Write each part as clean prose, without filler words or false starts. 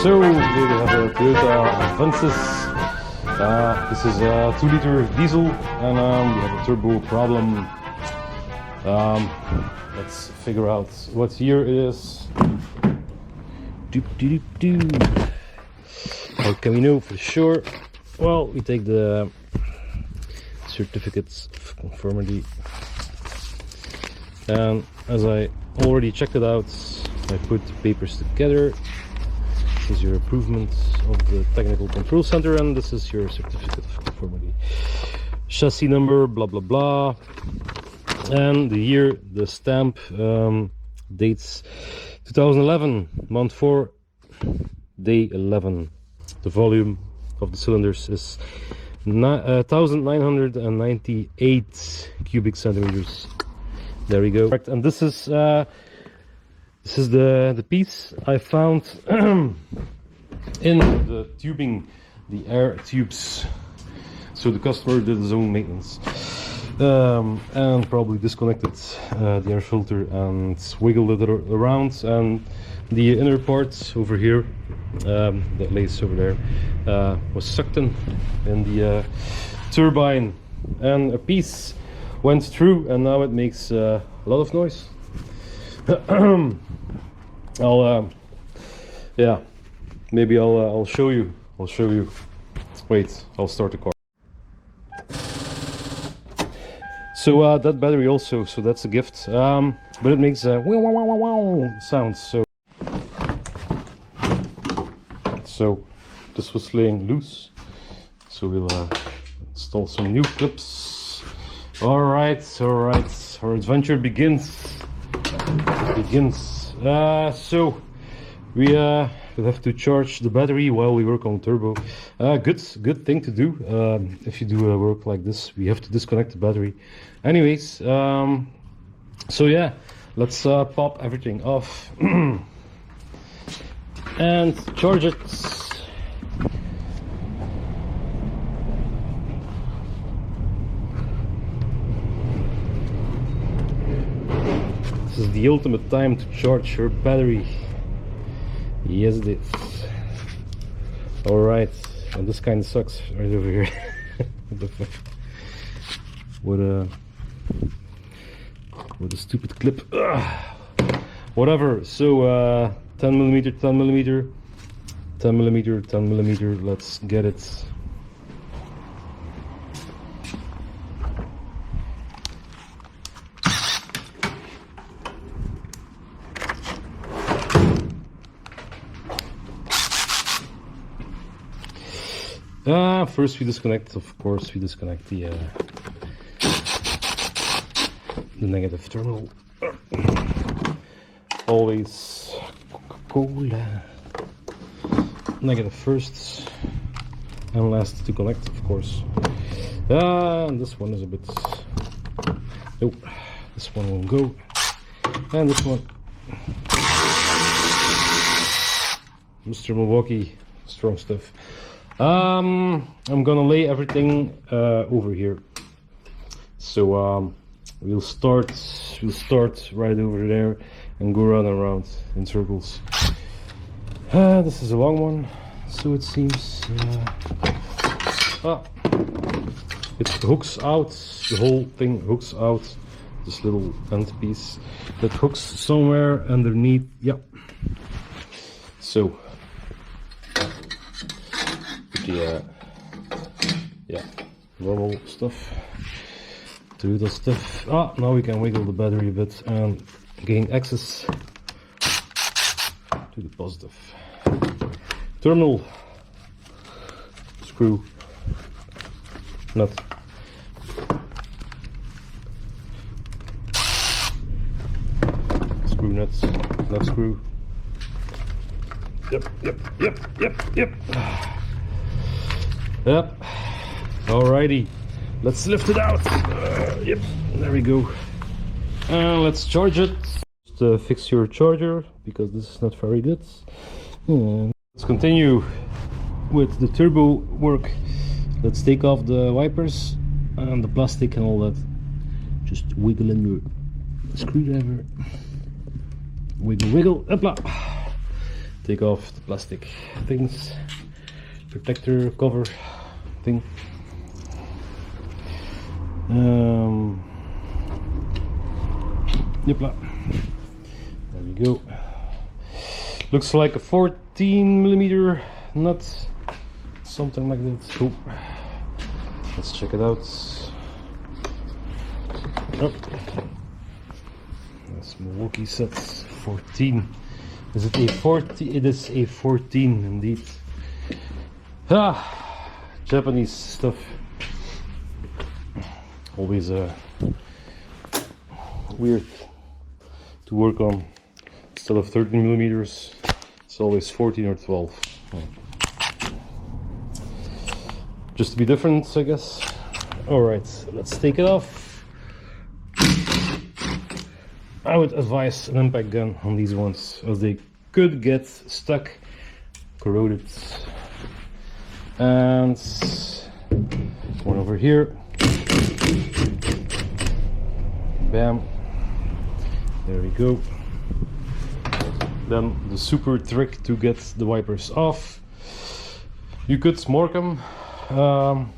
So we have a Toyota Avensis. This is a 2-liter diesel, and we have a turbo problem. Let's figure out what year it is. How can we know for sure? Well, we take the certificates of conformity, and as I already checked it out, I put the papers together. This is your improvement of the technical control center, and this is your certificate of conformity. Chassis number, blah blah blah, and the year, the stamp dates 2011, month 4, day 11. The volume of the cylinders is 1998 cubic centimeters. There we go. And this is the piece I found in the tubing, the air tubes. So the customer did his own maintenance and probably disconnected the air filter and wiggled it around, and the inner part over here, that lays over there, was sucked in the turbine, and a piece went through, and now it makes a lot of noise. Yeah, maybe I'll show you. Wait, I'll start the car. So that battery also, so that's a gift, but it makes a wow wow wow wow sound. So this was laying loose, so we'll install some new clips. All right, our adventure begins. So we have to charge the battery while we work on turbo. Good thing to do. If you do work like this, we have to disconnect the battery. Anyways, so yeah, let's pop everything off and charge it. This is the ultimate time to charge your battery. Yes, it is. Alright, and this kind of sucks right over here. What the fuck? What a stupid clip. Ugh. Whatever, so 10 millimeter, 10 millimeter, 10 millimeter, 10 millimeter, let's get it. First we disconnect, of course, we disconnect the negative terminal. Always Coca-Cola. Negative first and last to connect, of course. And this one is a bit... Nope, this one won't go. And this one. Mr. Milwaukee, strong stuff. I'm gonna lay everything over here. So we'll start right over there and go round and round in circles. This is a long one, so it seems. It hooks out. The whole thing hooks out. This little end piece that hooks somewhere underneath. Yep. So. Yeah, normal stuff, do the stuff. Now we can wiggle the battery a bit and gain access to the positive terminal. Screw, nut, screw nuts, nut screw. Yep. Yep. Alrighty, let's lift it out. Yep, there we go. And let's charge it. Just fix your charger because this is not very good. Let's continue with the turbo work. Let's take off the wipers and the plastic and all that. Just wiggle in your screwdriver. Wiggle, wiggle. Hopla. take off the plastic things, protector cover thing. Yep, there we go. Looks like a 14mm nut, something like that. Cool. Let's check it out. Oh. That's Milwaukee sets 14. Is it a 40? It is a 14 indeed. Japanese stuff. Always weird to work on. Instead of 13mm, it's always 14 or 12. Just to be different, I guess. Alright, let's take it off. I would advise an impact gun on these ones, as they could get stuck, corroded. And one over here. Bam. There we go. Then the super trick to get the wipers off. You could mark them on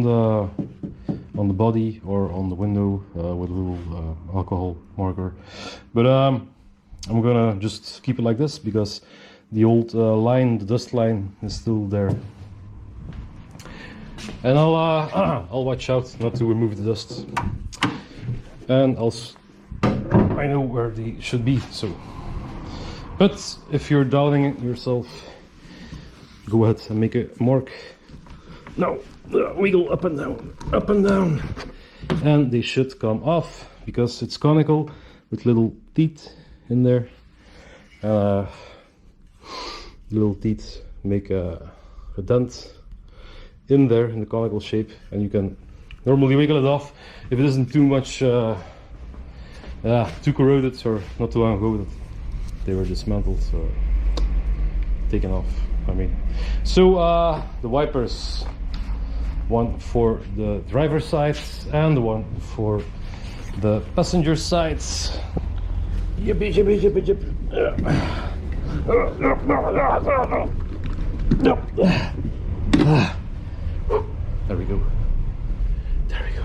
the body or on the window with a little alcohol marker, but I'm gonna just keep it like this because the old line, the dust line, is still there, and I'll watch out not to remove the dust, and I know where they should be. So, but if you're doubting it yourself, go ahead and make a mark. No, wiggle up and down, and they should come off because it's conical with little teeth in there. Little teeth make a dent in there in the conical shape, and you can normally wiggle it off if it isn't too much too corroded or not too long ago that they were dismantled or taken off. I mean, so the wipers. One for the driver's side and one for the passenger sides. Yippee, yippee, yippee, yippee. There we go. There we go.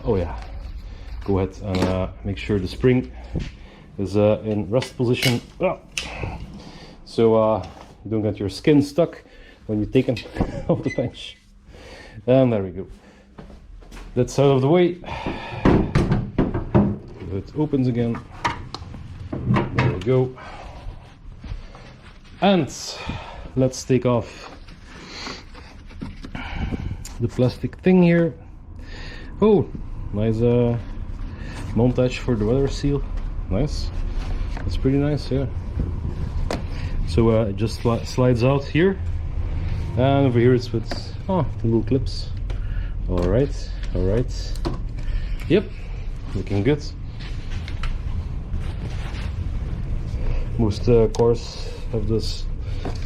Oh yeah. Go ahead and make sure the spring is in rest position. So you don't get your skin stuck when you take them off the bench. And there we go. That's out of the way. It opens again. There we go. And let's take off the plastic thing here. Oh, nice montage for the weather seal. Nice. That's pretty nice, yeah. So it just slides out here. And over here it's with little clips. Alright, alright. Yep, looking good. Most cars have this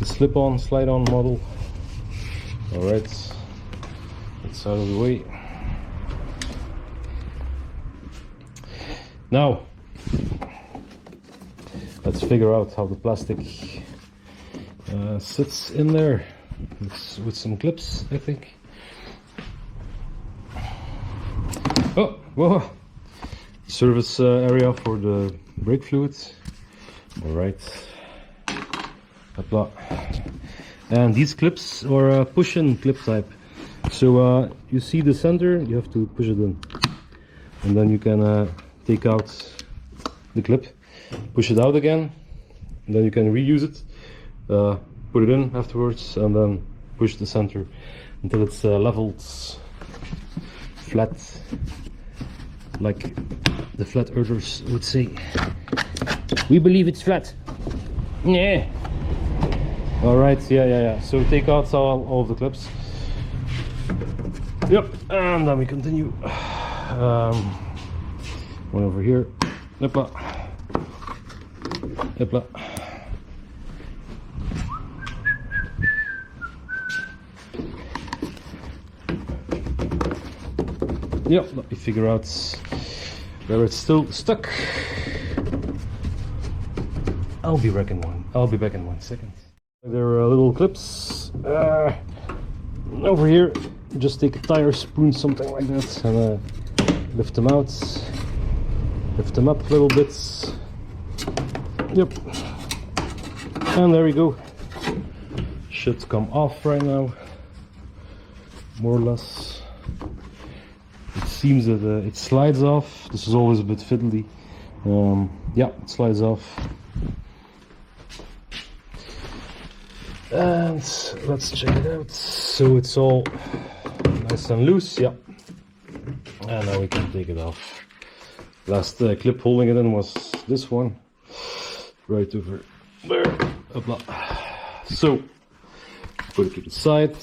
slip-on, slide-on model. Alright, it's out of the way. Now, let's figure out how the plastic sits in there. With some clips, I think. Oh, whoa! Service area for the brake fluid. All right. And these clips are a push-in clip type. So you see the center, you have to push it in, and then you can take out the clip, push it out again, and then you can reuse it. Put it in afterwards and then push the center until it's leveled flat, like the flat earthers would say. We believe it's flat. Yeah. All right. Yeah. So take out all of the clips. Yep. And then we continue. One over here. Hopla. Hopla. Yep, let me figure out where it's still stuck. I'll be back in 1 second. There are little clips over here. Just take a tire spoon, something like that, and lift them out, lift them up a little bit. Yep, and there we go. Should come off right now, more or less. It seems that it slides off. This is always a bit fiddly. Yeah, it slides off. And let's check it out. So it's all nice and loose, yeah. And now we can take it off. Last clip holding it in was this one, right over there. Hopla. So put it to the side.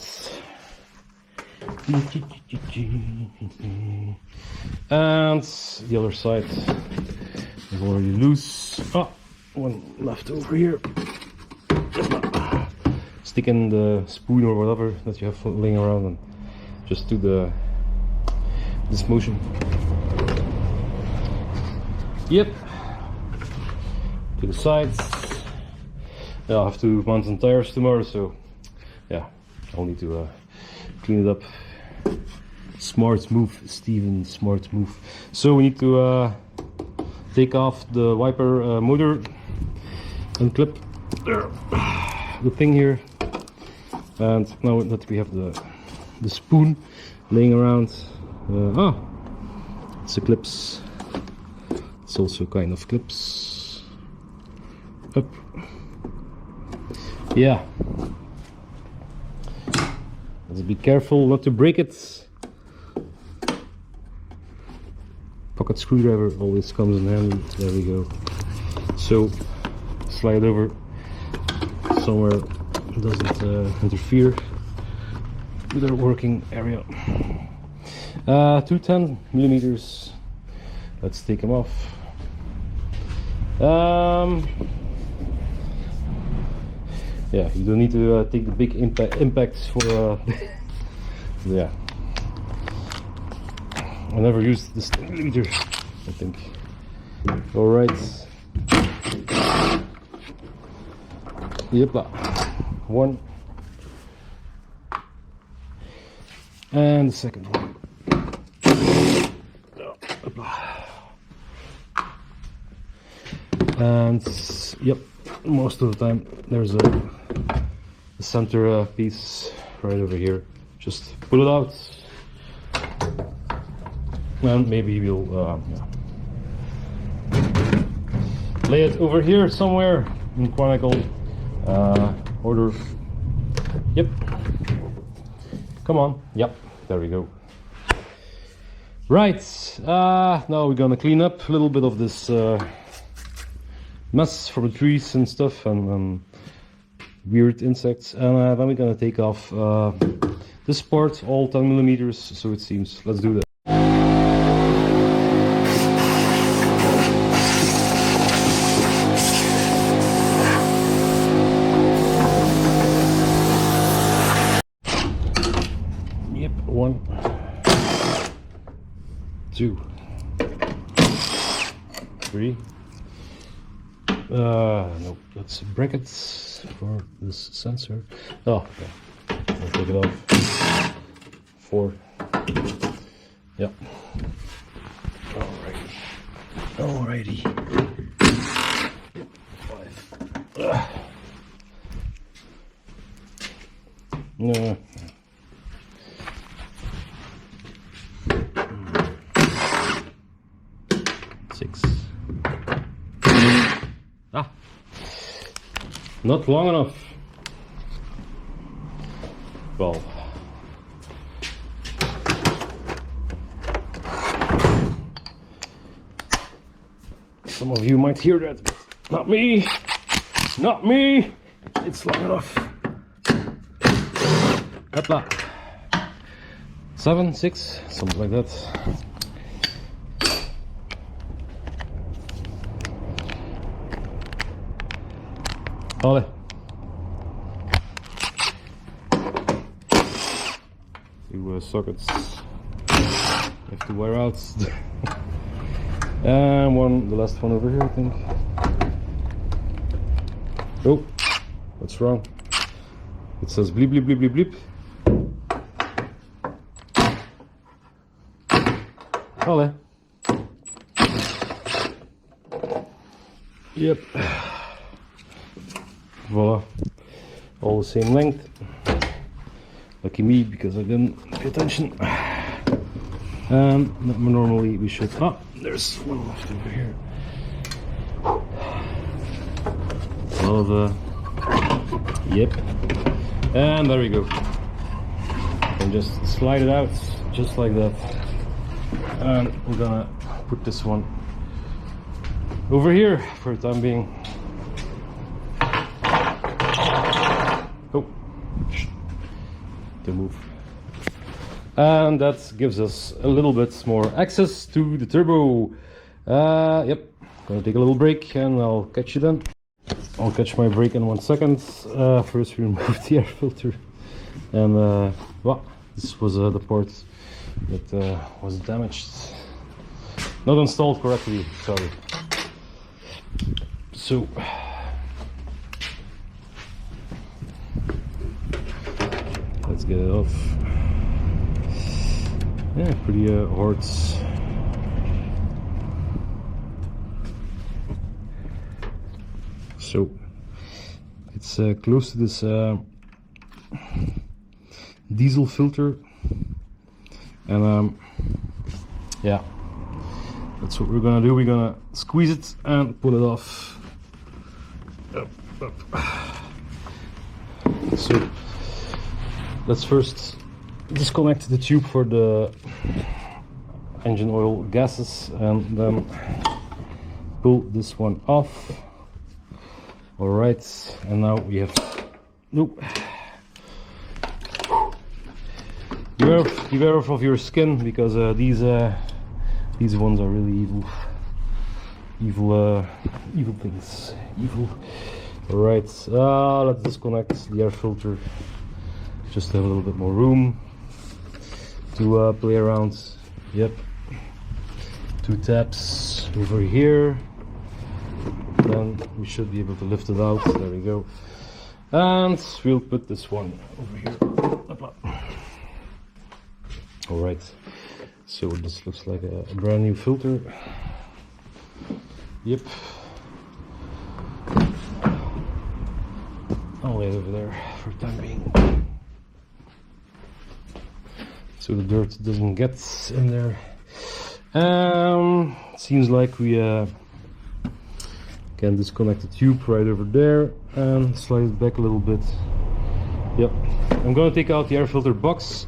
And the other side is already loose. Ah, one left over here. Stick in the spoon or whatever that you have laying around and just do this motion. Yep. To the sides. Yeah, I'll have to mount some tires tomorrow, so yeah, I'll need to clean it up. Smart move, Steven, smart move. So we need to take off the wiper motor, unclip the thing here, and now that we have the spoon laying around, it's a clips. It's also kind of clips up. Yeah, let's be careful not to break it. Pocket screwdriver always comes in handy. There we go. So slide over somewhere it doesn't interfere with our working area. 210 millimeters. Let's take them off. Yeah, you don't need to take the big impacts for yeah. I never used this millimeter, I think. All right. Yep. One. And the second one. And yep, most of the time there's a center piece right over here. Just pull it out, and maybe we'll lay it over here somewhere in chronicle order. Yep, come on. Yep, there we go. Right, now we're gonna clean up a little bit of this mess from the trees and stuff and weird insects, and then we're gonna take off this part, all 10 millimeters, so it seems. Let's do that. Yep, 1, 2, 3. No, that's brackets for this sensor. Oh, okay. I'll take it off. 4. Yep. Alrighty. 5. No. 6. Ah, not long enough. Well, some of you might hear that, but not me. Not me. It's long enough. Hopla. 7, 6, something like that. Ollie. Two sockets have to wear out. And the last one over here, I think. Oh, what's wrong? It says bleep bleep bleep bleep bleep. Allee. Yep. Voila. All the same length. Lucky me because I didn't pay attention. And normally we should. Ah, there's one left over here. All the. Yep. And there we go. And just slide it out just like that. And we're gonna put this one over here for the time being. Oh, to move. And that gives us a little bit more access to the turbo. Yep, gonna take a little break and I'll catch you then. I'll catch my break in 1 second. First we remove the air filter. And well, this was the part that was damaged. Not installed correctly, sorry. So let's get it off. Yeah, pretty hard. So it's close to this diesel filter, and yeah, that's what we're gonna do. We're gonna squeeze it and pull it off. Up. So let's first disconnect the tube for the engine oil gases and then pull this one off. All right, and now we have beware of your skin, because these ones are really evil things. All right, let's disconnect the air filter. Just have a little bit more room to play around. Yep, 2 taps over here. Then we should be able to lift it out. There we go. And we'll put this one over here. All right. So this looks like a brand new filter. Yep. I'll lay it over there for the time being, so the dirt doesn't get in there. Seems like we can disconnect the tube right over there and slide it back a little bit. Yep. I'm gonna take out the air filter box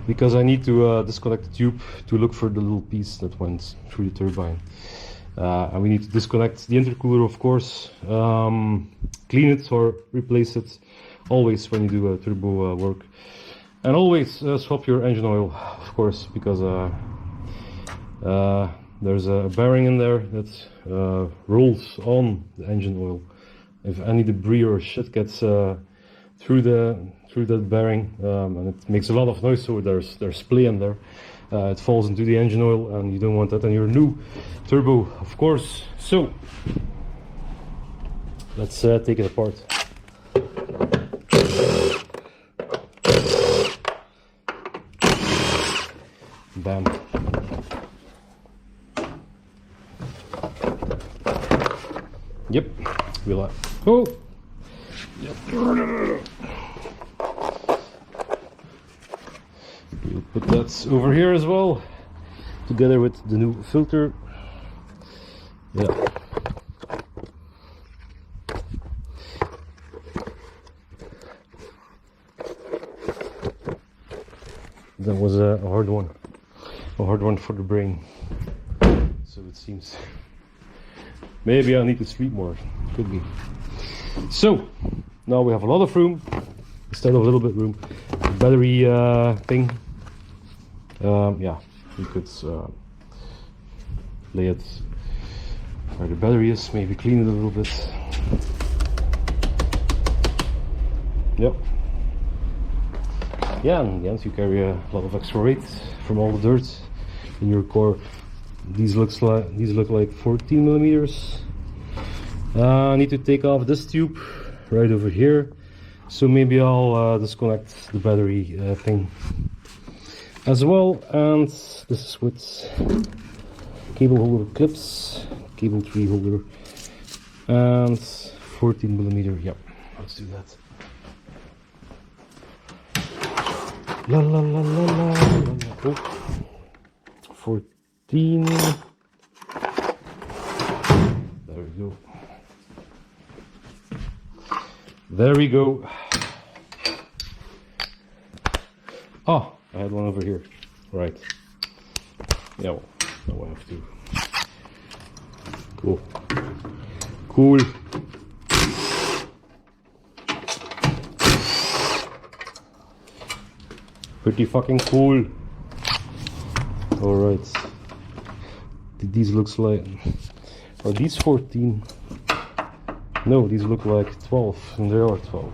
because I need to disconnect the tube to look for the little piece that went through the turbine. And we need to disconnect the intercooler, of course, clean it or replace it always when you do turbo work. And always swap your engine oil, of course, because there's a bearing in there that rolls on the engine oil. If any debris or shit gets through that bearing, and it makes a lot of noise, so there's splay in there, it falls into the engine oil, and you don't want that in your new turbo, of course. So let's take it apart. Bam. Yep, we'll oh. Yep. We'll put that over here as well, together with the new filter. Yeah. That was a hard one for the brain. So it seems. Maybe I need to sleep more. Could be. So now we have a lot of room instead of a little bit room. The battery thing. Yeah, we could lay it where the battery is. Maybe clean it a little bit. Yep. Yeah, and again, you carry a lot of extra weight from all the dirt in your core. These look like 14 millimeters. I need to take off this tube right over here. So maybe I'll disconnect the battery thing as well. And this is with cable holder clips, cable tree holder, and 14mm. Yep, let's do that. La la la la la la. Oh. 14. There we go. There we go. Oh, I had one over here. Right. Yeah, well, now I have to. Cool. Cool. Pretty fucking cool. Alright. These looks like... Are these 14? No, these look like 12, and they are 12.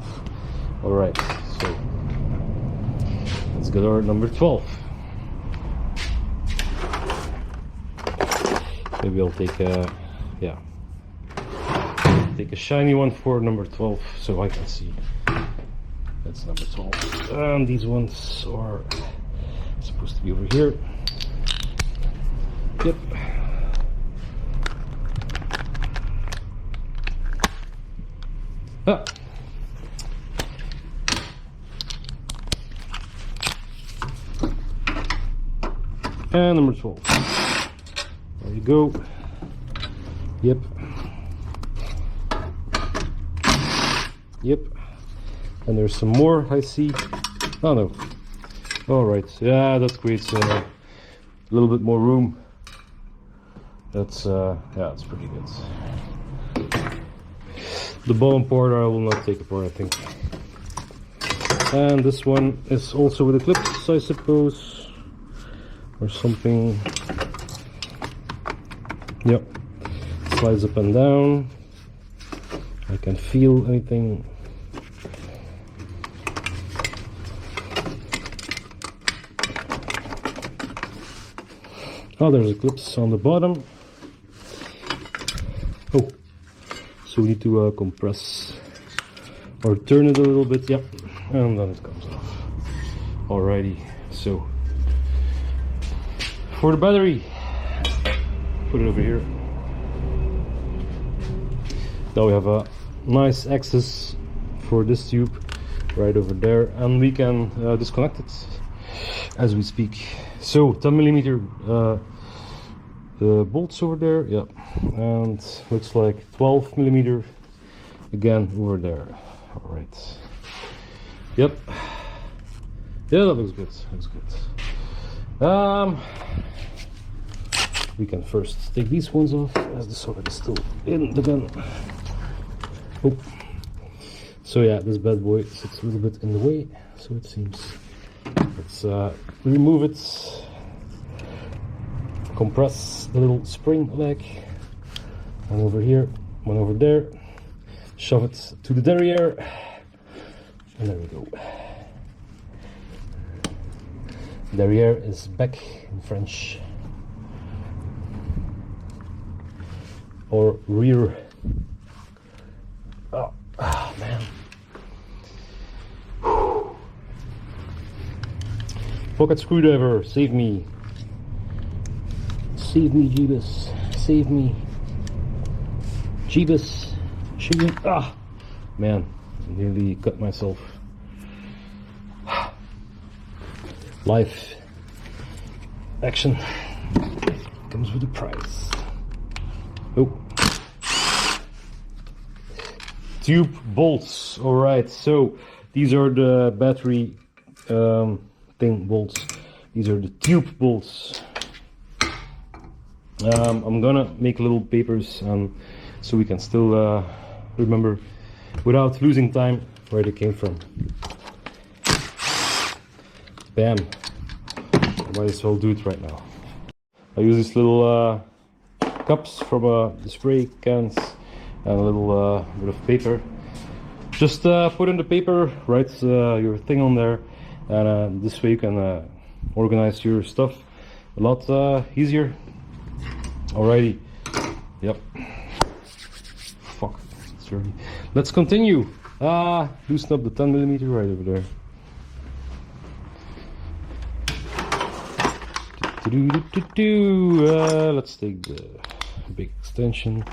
Alright, so... Let's get our number 12. Maybe I'll take a... Yeah. Take a shiny one for number 12, so I can see. That's number 12. And these ones are supposed to be over here. Yep. Ah. And number 12. There you go. Yep. Yep. And there's some more I see. Oh no. Alright. Yeah, that creates a little bit more room. That's yeah, it's pretty good. The bottom part I will not take apart, I think. And this one is also with the clips, I suppose, or something. Yep, slides up and down. I can feel anything. Oh, there's a clips on the bottom. Oh, so we need to compress or turn it a little bit, yep, and then it comes off. Alrighty, so for the battery, put it over here. Now we have a nice access for this tube right over there, and we can disconnect it as we speak. So 10mm bolts over there, yeah, and looks like 12mm again over there. All right, yep, yeah, that looks good. Looks good. We can first take these ones off as the socket is still in the gun. Oh, so yeah, this bad boy sits a little bit in the way, so it seems. Let's remove it. Compress the little spring leg. One over here, one over there. Shove it to the derriere. And there we go. Derriere is back in French. Or rear. Oh, man. Pocket screwdriver, save me. Save me, Jeebus. Save me. Jeebus. Shoot me. Ah! Man, I nearly cut myself. Life. Action. Comes with a price. Oh. Tube bolts. Alright, so these are the battery thing bolts. These are the tube bolts. I'm gonna make little papers so we can still remember without losing time where they came from. Bam. I might as well do it right now. I use these little cups from the spray cans and a little bit of paper. Just put in the paper, write your thing on there, and this way you can organize your stuff a lot easier. Alrighty. Yep. Fuck, it's dirty. Let's continue. Loosen up the 10mm right over there. Let's take the big extension.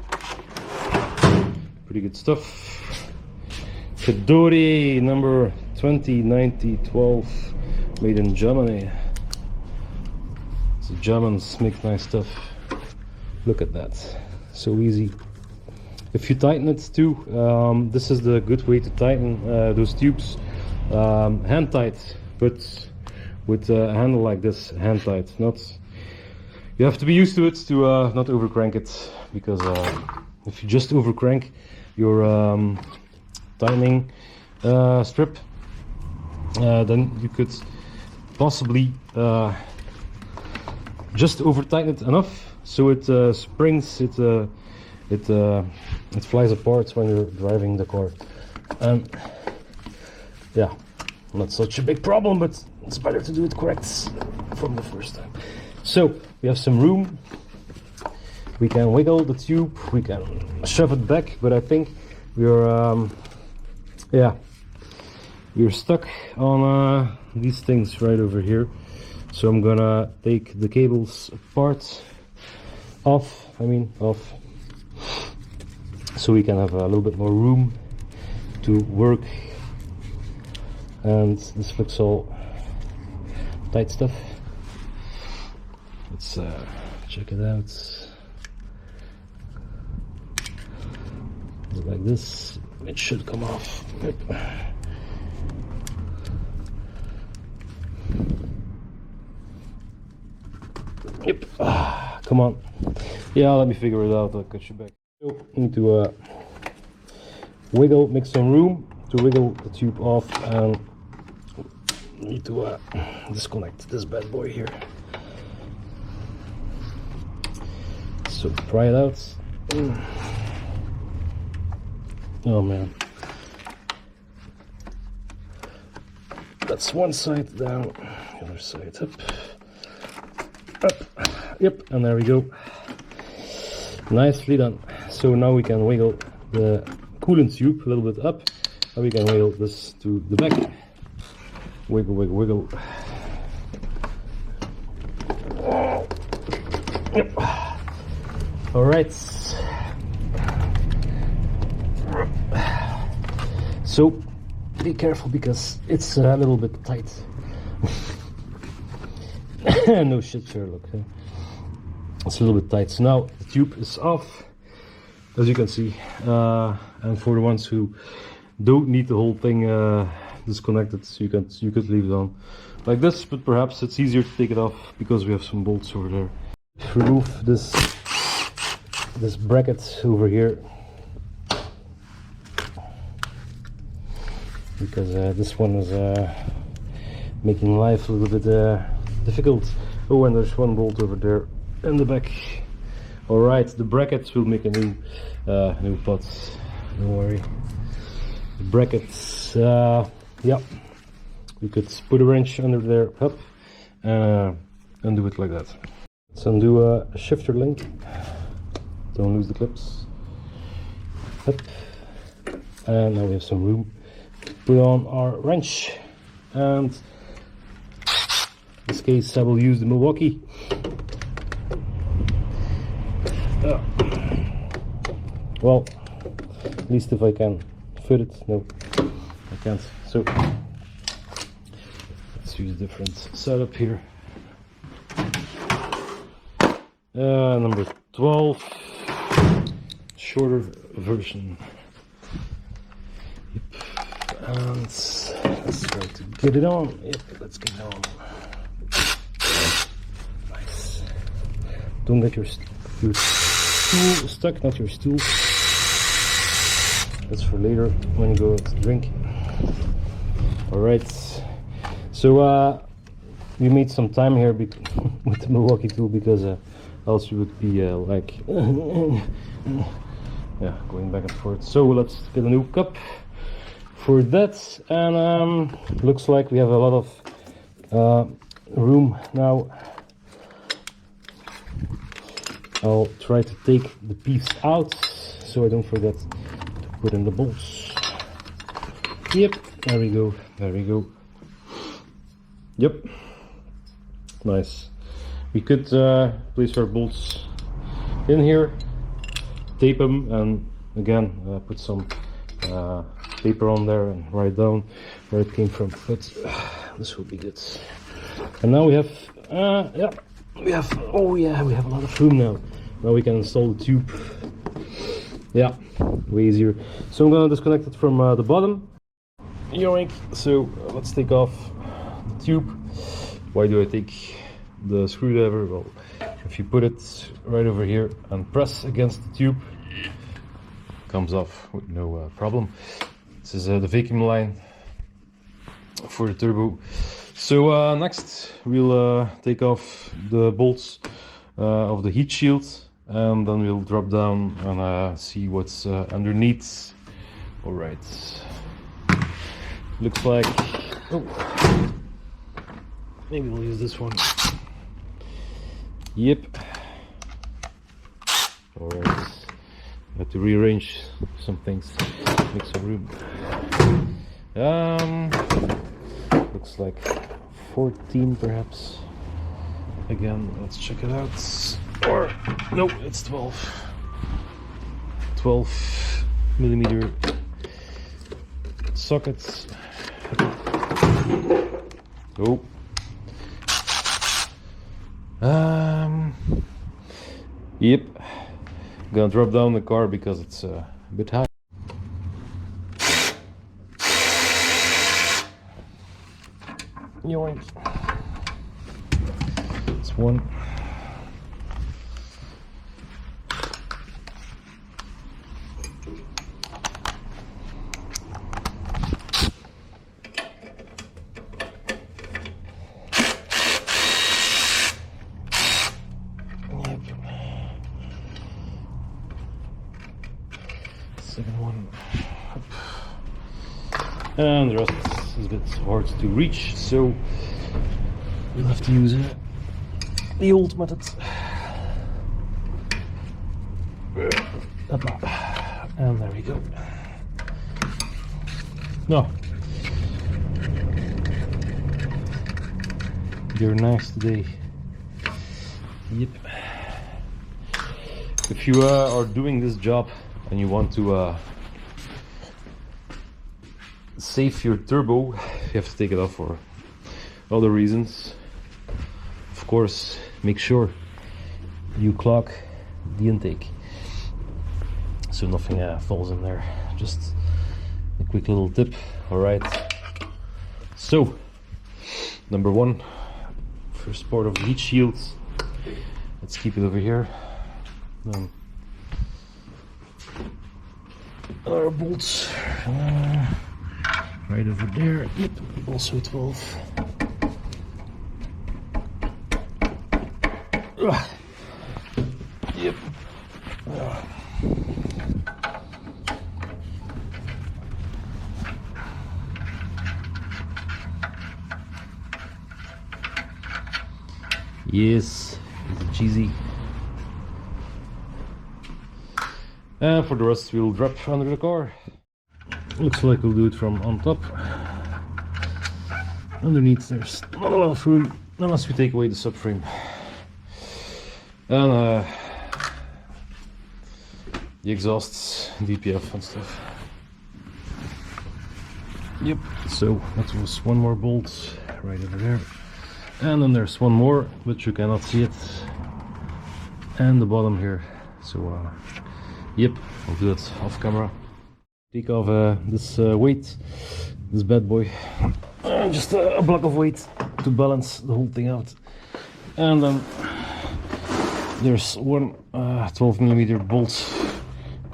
Pretty good stuff. Fedori number 209012, made in Germany. So Germans make nice stuff. Look at that, so easy. If you tighten it too, this is the good way to tighten those tubes. Hand tight, but with a handle like this, hand tight. Not, you have to be used to it to not over crank it, because if you just over crank your tightening strip, then you could possibly just over tighten it enough so it springs, it flies apart when you're driving the car. Yeah, not such a big problem, but it's better to do it correct from the first time. So we have some room. We can wiggle the tube, we can shove it back, but I think we're we're stuck on these things right over here. So I'm gonna take the cables apart, off, so we can have a little bit more room to work. And this looks all tight stuff. Let's check it out. Like this, it should come off. Yep. Yep. Come on. Yeah, let me figure it out. I'll cut you back. So, need to wiggle, make some room to wiggle the tube off, and need to disconnect this bad boy here. So try it out. Oh man, that's one side down, the other side up, yep, and there we go. Nicely done. So now we can wiggle the coolant tube a little bit up, and we can wiggle this to the back. Wiggle, wiggle, wiggle. Yep. All right. So be careful because it's a little bit tight. No shit, Sherlock. Huh? It's a little bit tight. So now the tube is off, as you can see. And for the ones who don't need the whole thing disconnected, so you could leave it on like this. But perhaps it's easier to take it off because we have some bolts over there. Remove this bracket over here, because this one is making life a little bit difficult. Oh, and there's one bolt over there in the back. All right, the brackets will make a new pot. Don't worry. The brackets, yeah, we could put a wrench under there, up, and do it like that. Let's undo a shifter link. Don't lose the clips. Up, and now we have some room. Put on our wrench, and in this case I will use the Milwaukee. Well, at least if I can fit it. No, I can't. So let's use a different setup here. Number 12, shorter version. Yep. And let's try to get it on. Yep, let's get it on. Nice. Don't get your stool stuck, not your stool. That's for later when you go to drink. Alright. So we made some time here with the Milwaukee tool, because else you would be like yeah, going back and forth. So let's get a new cup for that, and looks like we have a lot of room now. I'll try to take the piece out so I don't forget to put in the bolts. Yep, there we go, there we go. Yep, nice. We could place our bolts in here, tape them, and again put some paper on there and write down where it came from. But this will be good. And now we have, yeah, we have a lot of room now. Now we can install the tube. Yeah, way easier. So I'm gonna disconnect it from the bottom. Yoink. So let's take off the tube. Why do I take the screwdriver? Well, if you put it right over here and press against the tube, it comes off with no problem. This is the vacuum line for the turbo. So next we'll take off the bolts of the heat shield, and then we'll drop down and see what's underneath. All right. Looks like, oh, maybe we'll use this one. Yep. All right. Have to rearrange some things, make some room. Looks like 14 perhaps. Again, let's check it out. Or no, it's 12. 12 millimeter sockets. Oh. Yep. Gonna drop down the car because it's a bit high. Yoink. It's one. Second one. And the rest is a bit hard to reach, so we'll have to use the old method. And there we go. No. You're nice today. Yep. If you are doing this job and you want to save your turbo, you have to take it off for other reasons. Of course, make sure you clog the intake so nothing falls in there. Just a quick little tip. All right, so number one, first part of the heat shields, let's keep it over here. Our bolts right over there. Yep, also 12. Yep. Yes, it's cheesy. And for the rest we'll drop under the car. Looks like we'll do it from on top. Underneath there's not a lot of room unless we take away the subframe. And the exhausts, DPF and stuff. Yep, so that was one more bolt right over there. And then there's one more, but you cannot see it. And the bottom here. So yep, I'll do it off camera. Take off this weight, this bad boy. Just a block of weight to balance the whole thing out. And then there's one 12mm bolt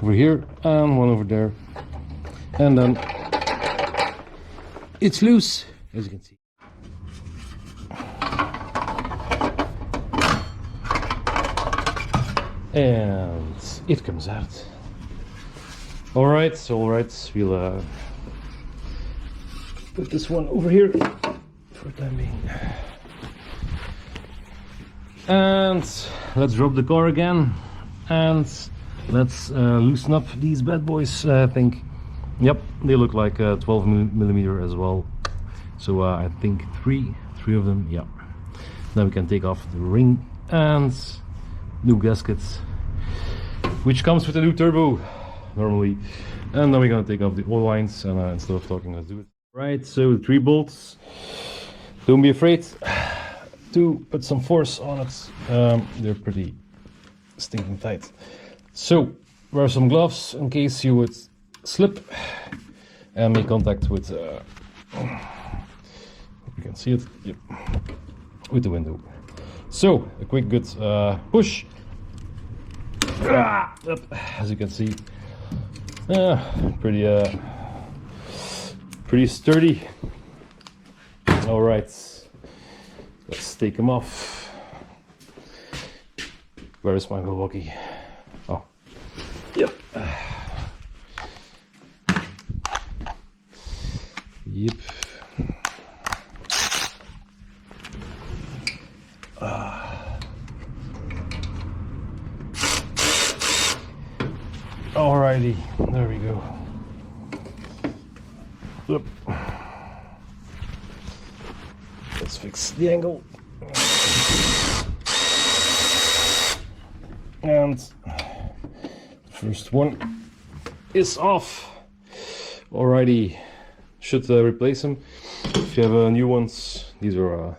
over here and one over there. And then it's loose, as you can see. And it comes out. All right, we'll put this one over here for the time being. And let's drop the car again, and let's loosen up these bad boys. I think Yep, they look like 12 millimeter as well. So I think three of them. Yeah. Now we can take off the ring and new gaskets, which comes with a new turbo normally. And then we're gonna take off the oil lines, and instead of talking, let's do it. Right, so 3 bolts. Don't be afraid to put some force on it. They're pretty stinking tight. So wear some gloves in case you would slip and make contact with hope you can see it. Yep, with the window. So a quick good push. Yep. As you can see, pretty sturdy. All right, let's take them off. Where is my Milwaukee? Oh, yep. Yep. Alrighty, there we go. Yep. Let's fix the angle. And first one is off. Alrighty, should replace them. If you have new ones, these are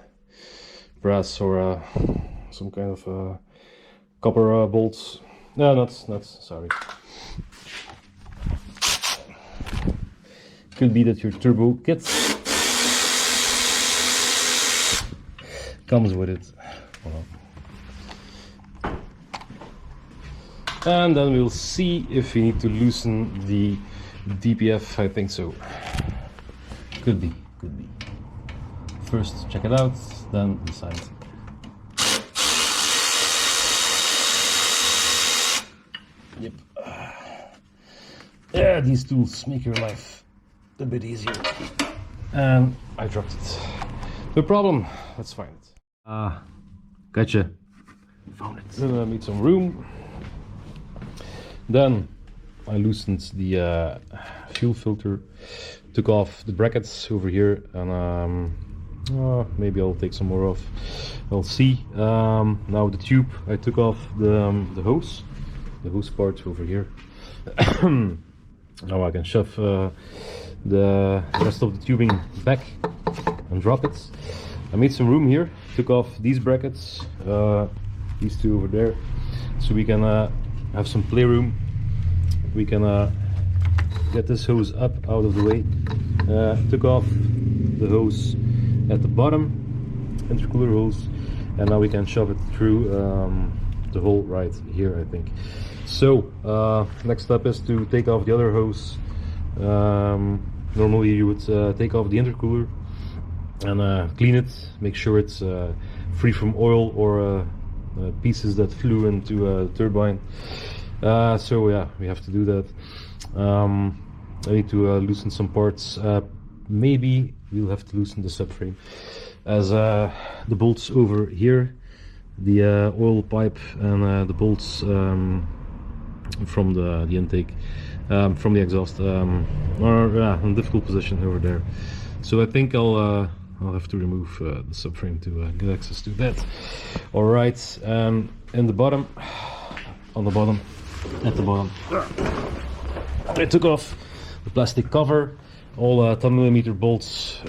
brass or some kind of copper bolts. No, not sorry. Could be that your turbo kit comes with it. And then we'll see if we need to loosen the DPF. I think so. Could be. First check it out, then decide. Yep. Yeah, these tools make your life a bit easier. And I dropped it. No problem. Let's find it. Gotcha. Found it. Then I made some room. Then I loosened the fuel filter, took off the brackets over here, and maybe I'll take some more off. I'll see. Now the tube, I took off the hose part over here. Now I can shove the rest of the tubing back and drop it. I made some room here, took off these brackets, these two over there, so we can have some playroom. We can get this hose up out of the way. Took off the hose at the bottom, intercooler hose, and now we can shove it through the hole right here, I think. So next step is to take off the other hose. Normally you would take off the intercooler and clean it, make sure it's free from oil or pieces that flew into the turbine. So yeah, we have to do that. I need to loosen some parts. Maybe we'll have to loosen the subframe, as the bolts over here, the oil pipe and the bolts from the intake, from the exhaust, are in a difficult position over there. So I think I'll have to remove the subframe to get access to that. All right, in the bottom, at the bottom, I took off the plastic cover, all 10mm bolts.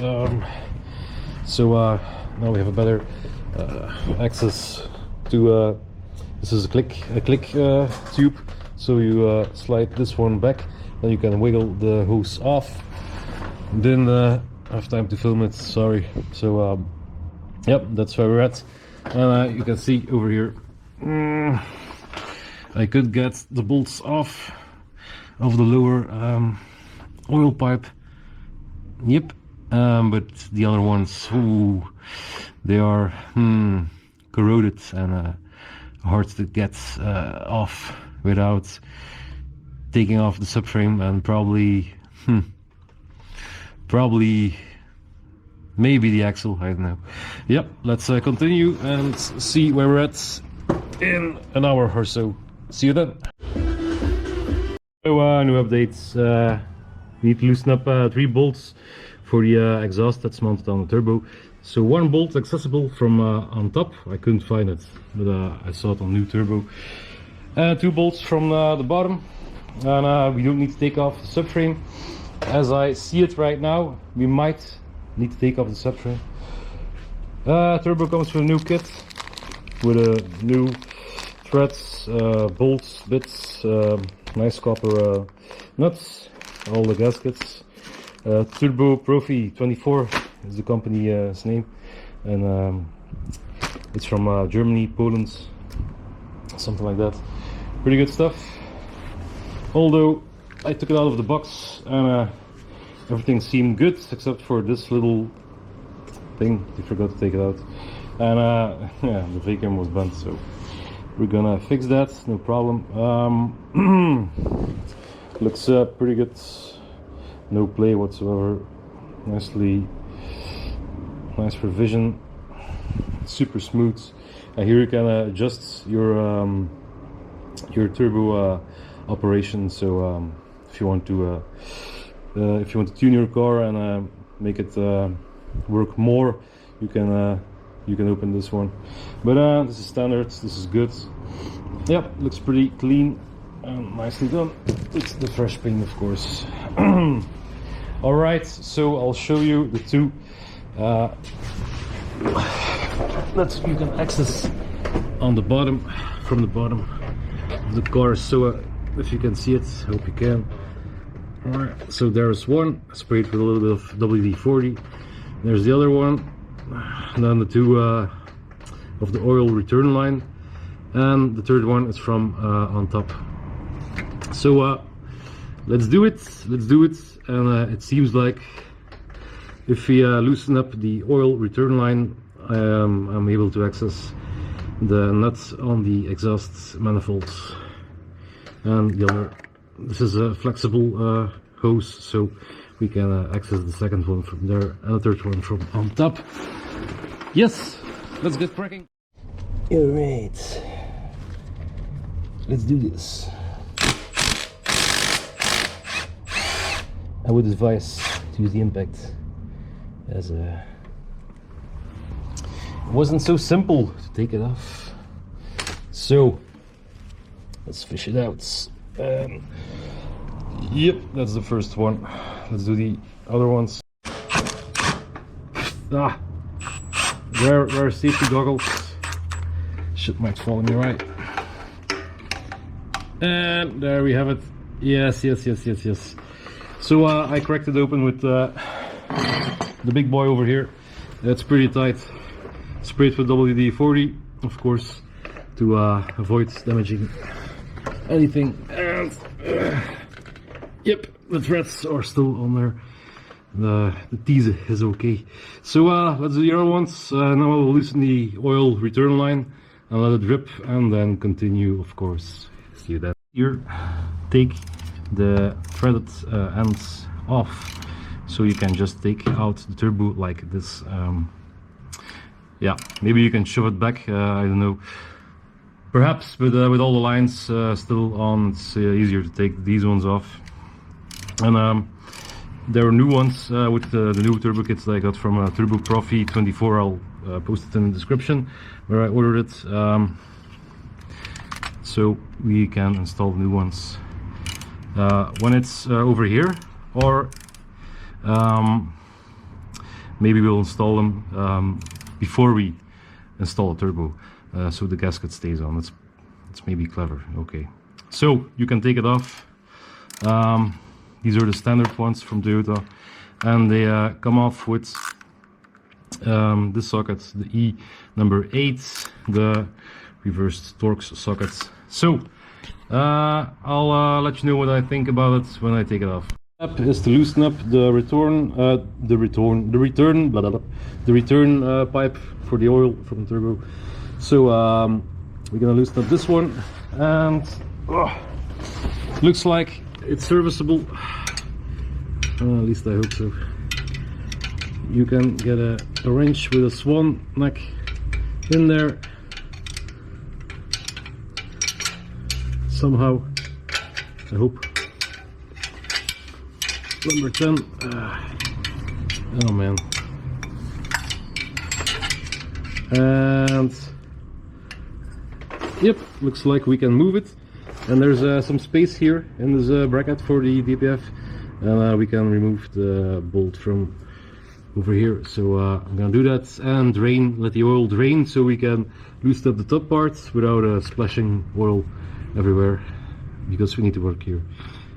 So now we have a better access to. This is a click tube. So you slide this one back, then you can wiggle the hose off. Didn't have time to film it, sorry. So yep, that's where we're at. And you can see over here, I could get the bolts off of the lower oil pipe. Yep, but the other ones, ooh, they are corroded and hard to get off without taking off the subframe, and probably maybe the axle, I don't know. Yep, let's continue and see where we're at in an hour or so. See you then. So new updates. You need to loosen up 3 bolts for the exhaust that's mounted on the turbo. So 1 bolt accessible from on top, I couldn't find it, but I saw it on new turbo. 2 bolts from the bottom, and we don't need to take off the subframe. As I see it right now, we might need to take off the subframe. Turbo comes with a new kit, with a new threads, bolts, bits, nice copper nuts, all the gaskets. Turbo Profi 24 is the company's name, and it's from Germany, Poland, something like that. Pretty good stuff. Although I took it out of the box and everything seemed good except for this little thing. I forgot to take it out, and yeah, the vacuum was bent, so we're gonna fix that, no problem. Looks pretty good, no play whatsoever, nice revision, super smooth. Here you can adjust your turbo operation. So if you want to tune your car and make it work more, you can open this one. But this is standard. This is good. Yep, looks pretty clean and nicely done. It's the fresh paint, of course. All right, so I'll show you the 2 that you can access on the bottom, from the bottom of the car. So if you can see it, hope you can. All right, so there's one sprayed with a little bit of WD-40. There's the other one, and then the 2 of the oil return line, and the 3rd one is from on top. So let's do it, and it seems like if we loosen up the oil return line, I'm able to access the nuts on the exhaust manifold. And the other, this is a flexible hose, so we can access the 2nd one from there and the 3rd one from on top. Yes, let's get cracking. Alright, let's do this. I would advise to use the impact, as it wasn't so simple to take it off. So let's fish it out. Yep, that's the first one. Let's do the other ones. Wear safety goggles. Shit might fall on your right. And there we have it. Yes. So I cracked it open with the big boy over here. That's pretty tight. Sprayed with WD-40, of course, to avoid damaging anything. And yep, the threads are still on there. The tease is okay. So let's do the other ones. Now I'll loosen the oil return line and let it drip, and then continue, of course. See you then. Here, take the threaded ends off, so you can just take out the turbo like this. Yeah, maybe you can shove it back, I don't know, perhaps, but with all the lines still on, it's easier to take these ones off. And there are new ones with the new turbo kits that I got from Turbo Profi 24. I'll post it in the description where I ordered it, so we can install new ones when it's over here, or maybe we'll install them before we install a turbo, so the gasket stays on. It's maybe clever. Okay, so you can take it off. These are the standard ones from Toyota, and they come off with this socket, the E number 8, the reversed Torx sockets. So I'll let you know what I think about it when I take it off. Step is to loosen up the return pipe for the oil from the turbo. So we're gonna loosen up this one, and looks like it's serviceable. At least I hope so. You can get a wrench with a swan neck in there somehow, I hope. number 10. Oh man. And yep, looks like we can move it. And there's some space here in this bracket for the DPF, and we can remove the bolt from over here. So I'm gonna do that and drain, let the oil drain, so we can loosen up the top parts without splashing oil everywhere, because we need to work here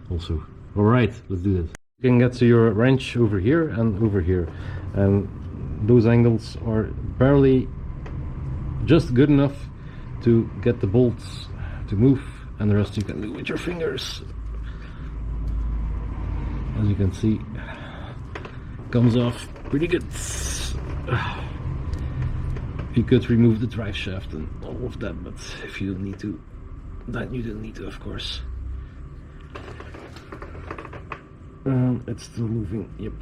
also. All right, let's do that. You can get to your wrench over here and over here, and those angles are barely just good enough to get the bolts to move, and the rest you can do with your fingers. As you can see, comes off pretty good. You could remove the drive shaft and all of that, but if you don't need to, then you don't need to, of course. It's still moving, yep.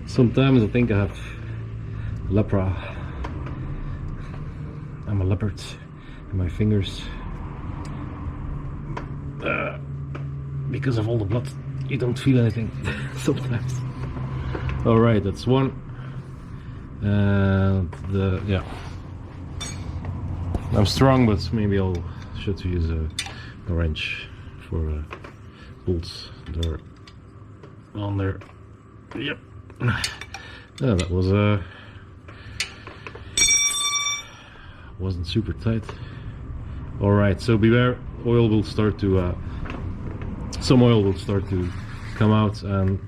Sometimes I think I have lepra. I'm a leopard in my fingers. Because of all the blood, you don't feel anything sometimes. Alright, that's one. And yeah. I'm strong, but maybe I'll should use a wrench for bolts that are on there. Yep. Yeah, that was wasn't super tight. All right, so beware, oil will start to some oil will start to come out, and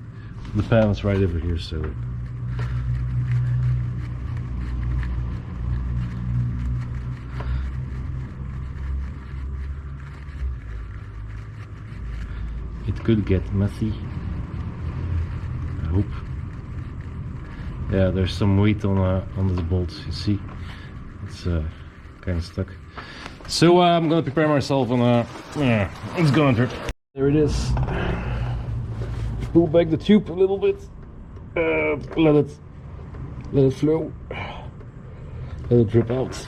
the pan is right over here, so it could get messy, I hope. Yeah, there's some weight on the bolt, you see. It's kind of stuck. So I'm gonna prepare myself on let's go under. There it is. Pull back the tube a little bit. Let it flow. Let it drip out.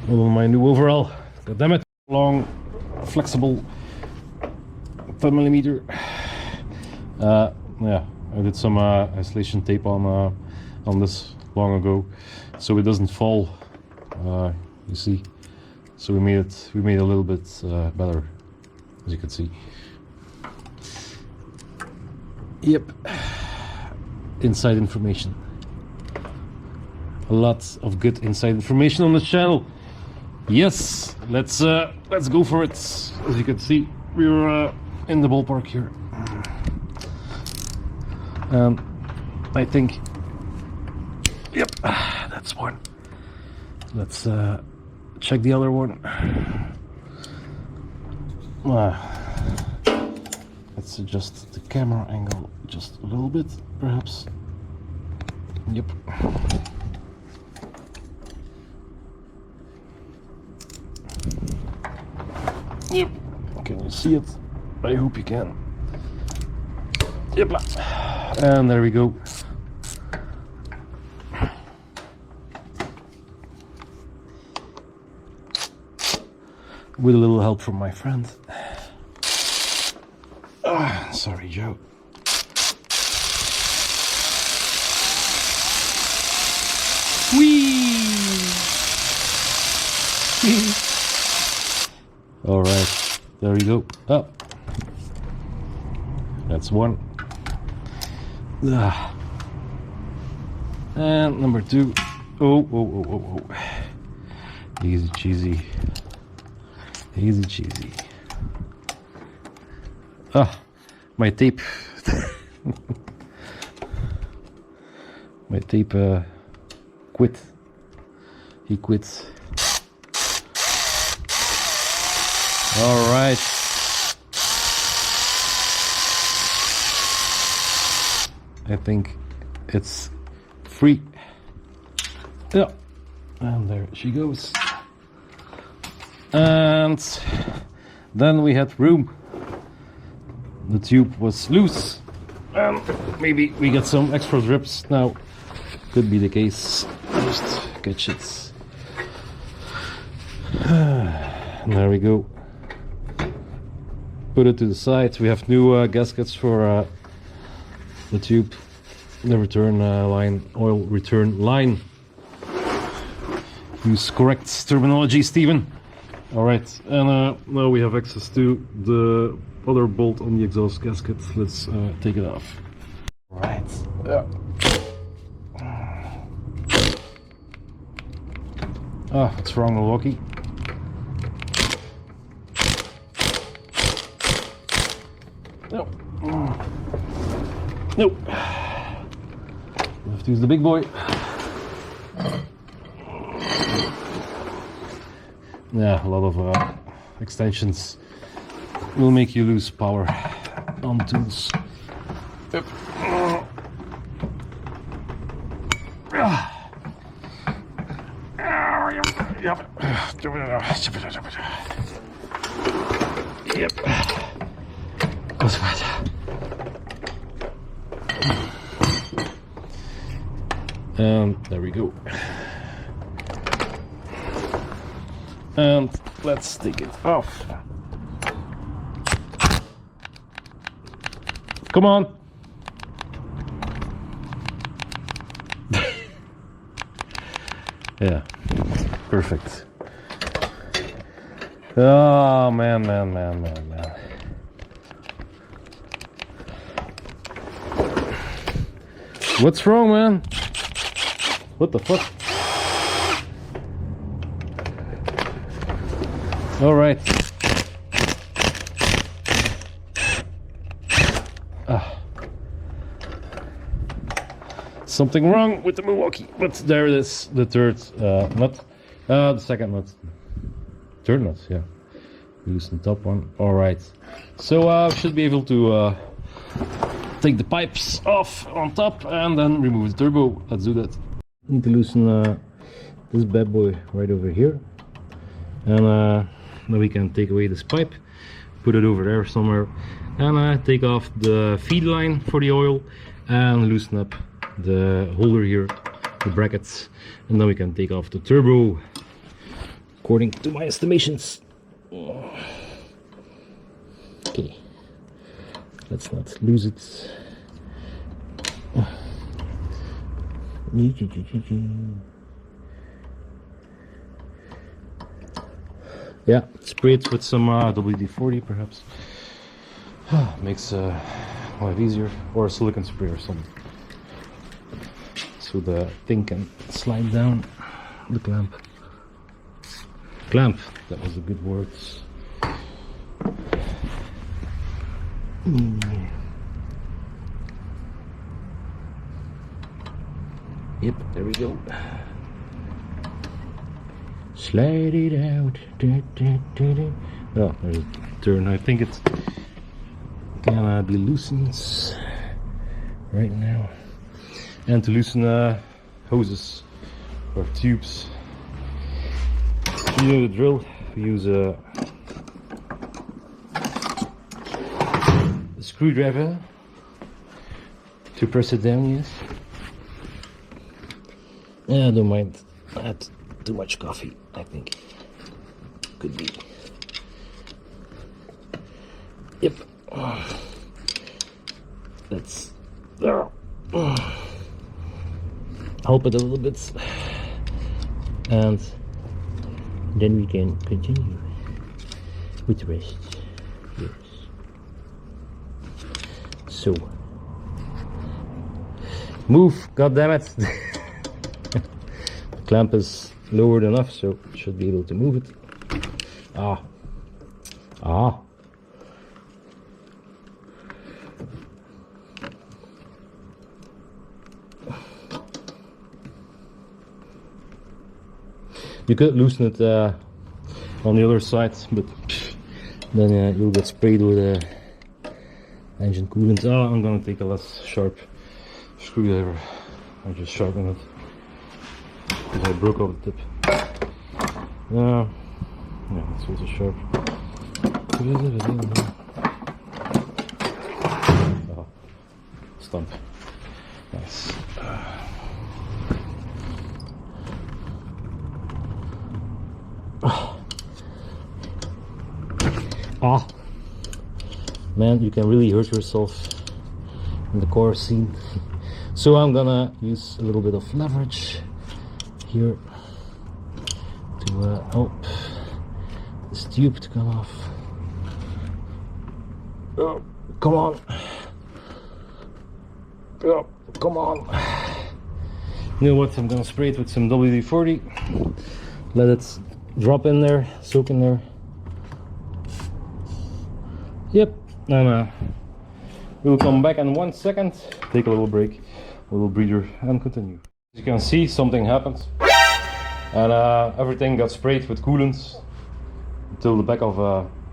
On my new overall. God damn it! Long, flexible 10mm. Yeah, I did some isolation tape on this long ago, so it doesn't fall. You see, so we made it a little bit better, as you can see. Yep, inside information. A lot of good inside information on the channel. Yes, let's go for it. As you can see, we're in the ballpark here. I think, yep, that's one. Let's check the other one. Let's adjust the camera angle just a little bit, perhaps. Yep. Yep. Can you see it? I hope you can. Yep. And there we go. With a little help from my friend. Sorry, Joe. Whee! All right, there we go. Up. That's one. And number two. Oh. Easy cheesy. Easy cheesy. My tape. My tape quit. He quits. All right. I think it's free. Yeah. And there she goes. And then we had room. The tube was loose, and maybe we get some extra drips now. Could be the case. Just catch it. And there we go. put it to the side. We have new gaskets for the tube, the return line, oil return line. Use correct terminology, Stephen. Alright, and now we have access to the other bolt on the exhaust gasket. Let's take it off. Right. Yeah. Ah, what's wrong, Milwaukee? No. Nope. We have to use the big boy. Yeah, a lot of extensions will make you lose power on tools. Yep. Yep. Goes right. And there we go. And let's take it off. Come on. Yeah, perfect. Oh man. What's wrong, man? What the fuck? All right. Something wrong with the Milwaukee, but there it is, the third nut, the second nut, third nut, yeah. Loosen the top one. All right. So should be able to take the pipes off on top and then remove the turbo. Let's do that. Need to loosen this bad boy right over here, and then we can take away this pipe, put it over there somewhere, and take off the feed line for the oil and loosen up the holder here, the brackets, and then we can take off the turbo according to my estimations. Okay, let's not lose it. Yeah, spray it with some WD-40 perhaps. Makes life easier, or a silicone spray or something, so the thing can slide down the clamp. That was a good word. Yep, there we go. Slide it out. Oh, there's a turn. I think it's gonna be loosened right now. And to loosen hoses or tubes, you know the drill. We use a screwdriver to press it down. Yes. Yeah, I don't mind. I had too much coffee, I think. Could be. Yep. Let's help it a little bit, and then we can continue with the rest. Yes. So move, god damn it. The clamp is lowered enough, so should be able to move it. You could loosen it on the other side, but then you'll get sprayed with engine coolant. I'm gonna take a less sharp screwdriver. I just sharpened it because I broke off the tip. Yeah, it's also sharp. Oh, stump. Nice. man, you can really hurt yourself in the core scene. So I'm gonna use a little bit of leverage here to help this tube to come off. Oh, come on. Oh, come on. You know what, I'm gonna spray it with some WD-40. Let it drop in there, soak in there. Yep, and we'll come back in 1 second, take a little break, a little breather, and continue. As you can see, something happened. And everything got sprayed with coolant until the back of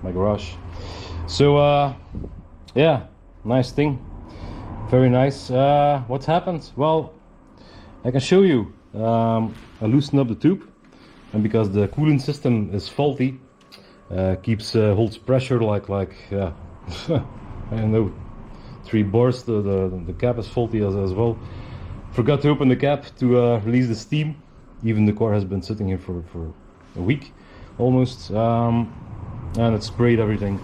my garage. So yeah, nice thing, very nice. What happened? Well, I can show you. I loosened up the tube, and because the coolant system is faulty, holds pressure like I don't know, 3 bars. The cap is faulty as well. Forgot to open the cap to release the steam. Even the car has been sitting here for a week almost, and it sprayed everything.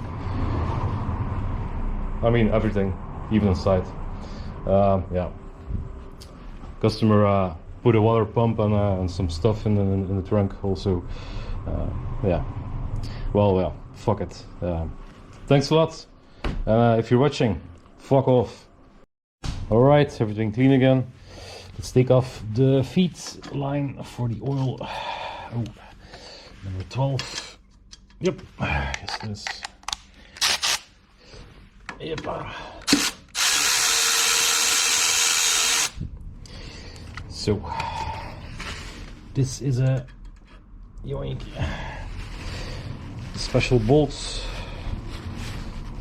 I mean everything, even inside. Yeah. Customer put a water pump and some stuff in the trunk also. Yeah. Well, fuck it. Thanks a lot. If you're watching, fuck off. Alright, everything clean again. Let's take off the feed line for the oil. Oh, number 12. Yep. Yes, this. Yep. So, this is a yoink. Special bolt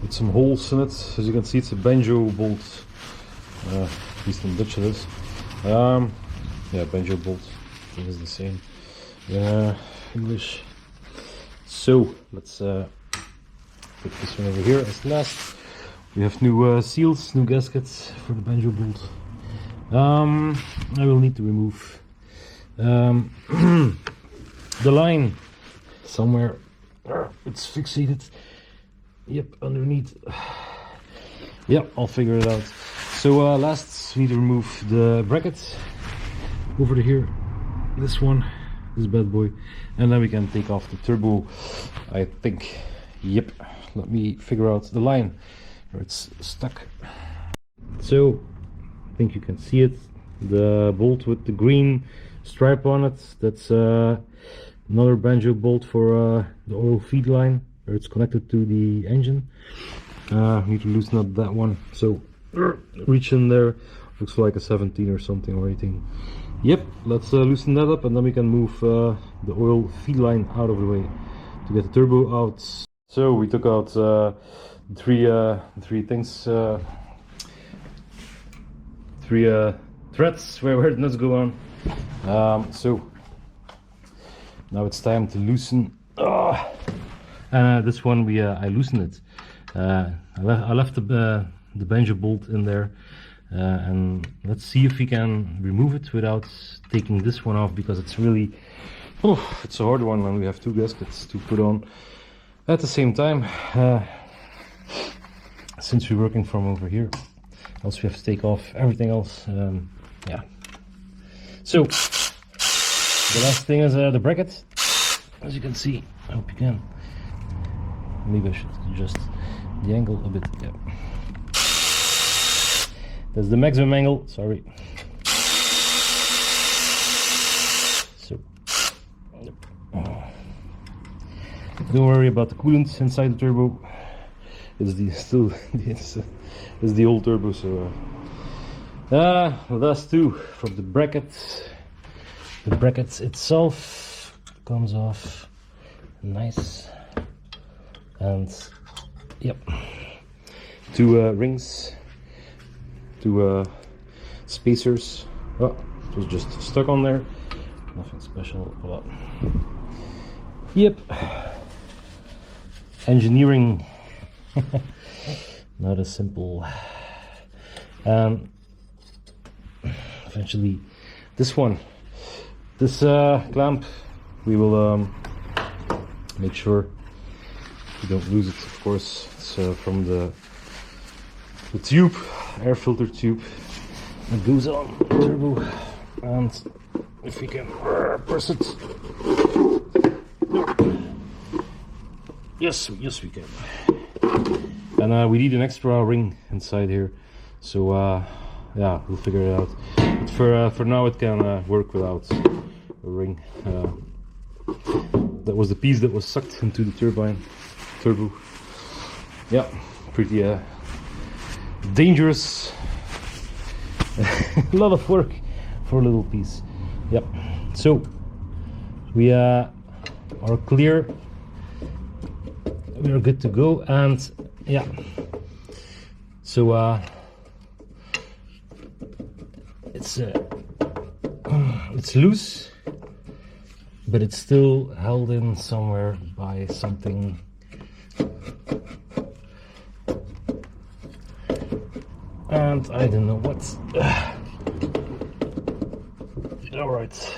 with some holes in it. As you can see, it's a banjo bolt. At least in Dutch it is. Yeah, banjo bolt. I think it's the same. English. So let's put this one over here as last. We have new seals, new gaskets for the banjo bolt. I will need to remove the line somewhere. It's fixated. Yep, underneath. Yep, I'll figure it out. So last we need to remove the bracket over to here. This one, this bad boy, and then we can take off the turbo, I think. Yep, let me figure out the line where it's stuck. So I think you can see it, the bolt with the green stripe on it. That's another banjo bolt for the oil feed line where it's connected to the engine. Need to loosen up that one. So reach in there, looks like a 17 or something, or 18. Yep, let's loosen that up, and then we can move the oil feed line out of the way to get the turbo out. So we took out three things, three threads where the nuts go on. So now it's time to loosen. This one I loosened it. I left the banjo bolt in there, and let's see if we can remove it without taking this one off, because it's really, it's a hard one, and we have 2 gaskets to put on at the same time, since we're working from over here. Else we have to take off everything else. Yeah. So the last thing is the bracket. As you can see, I hope you can. Maybe I should adjust the angle a bit. Yeah. That's the maximum angle. Sorry. So, don't worry about the coolant inside the turbo. It's the old turbo. So the last 2 from the bracket. The bracket itself comes off nice, and yep, 2 rings, 2 spacers. Oh, it was just stuck on there, nothing special. But yep, engineering. Not as simple. Eventually this clamp, we will make sure we don't lose it. Of course, it's from the the tube, air filter tube that goes on the turbo, and if we can press it. Yes, we can. And we need an extra ring inside here, so yeah, we'll figure it out. But for now, it can work without a ring. That was the piece that was sucked into the turbo. Yeah, pretty dangerous. A lot of work for a little piece. Yep. So we are clear. We are good to go, and yeah. So it's loose, but it's still held in somewhere by something. And I don't know what. Alright.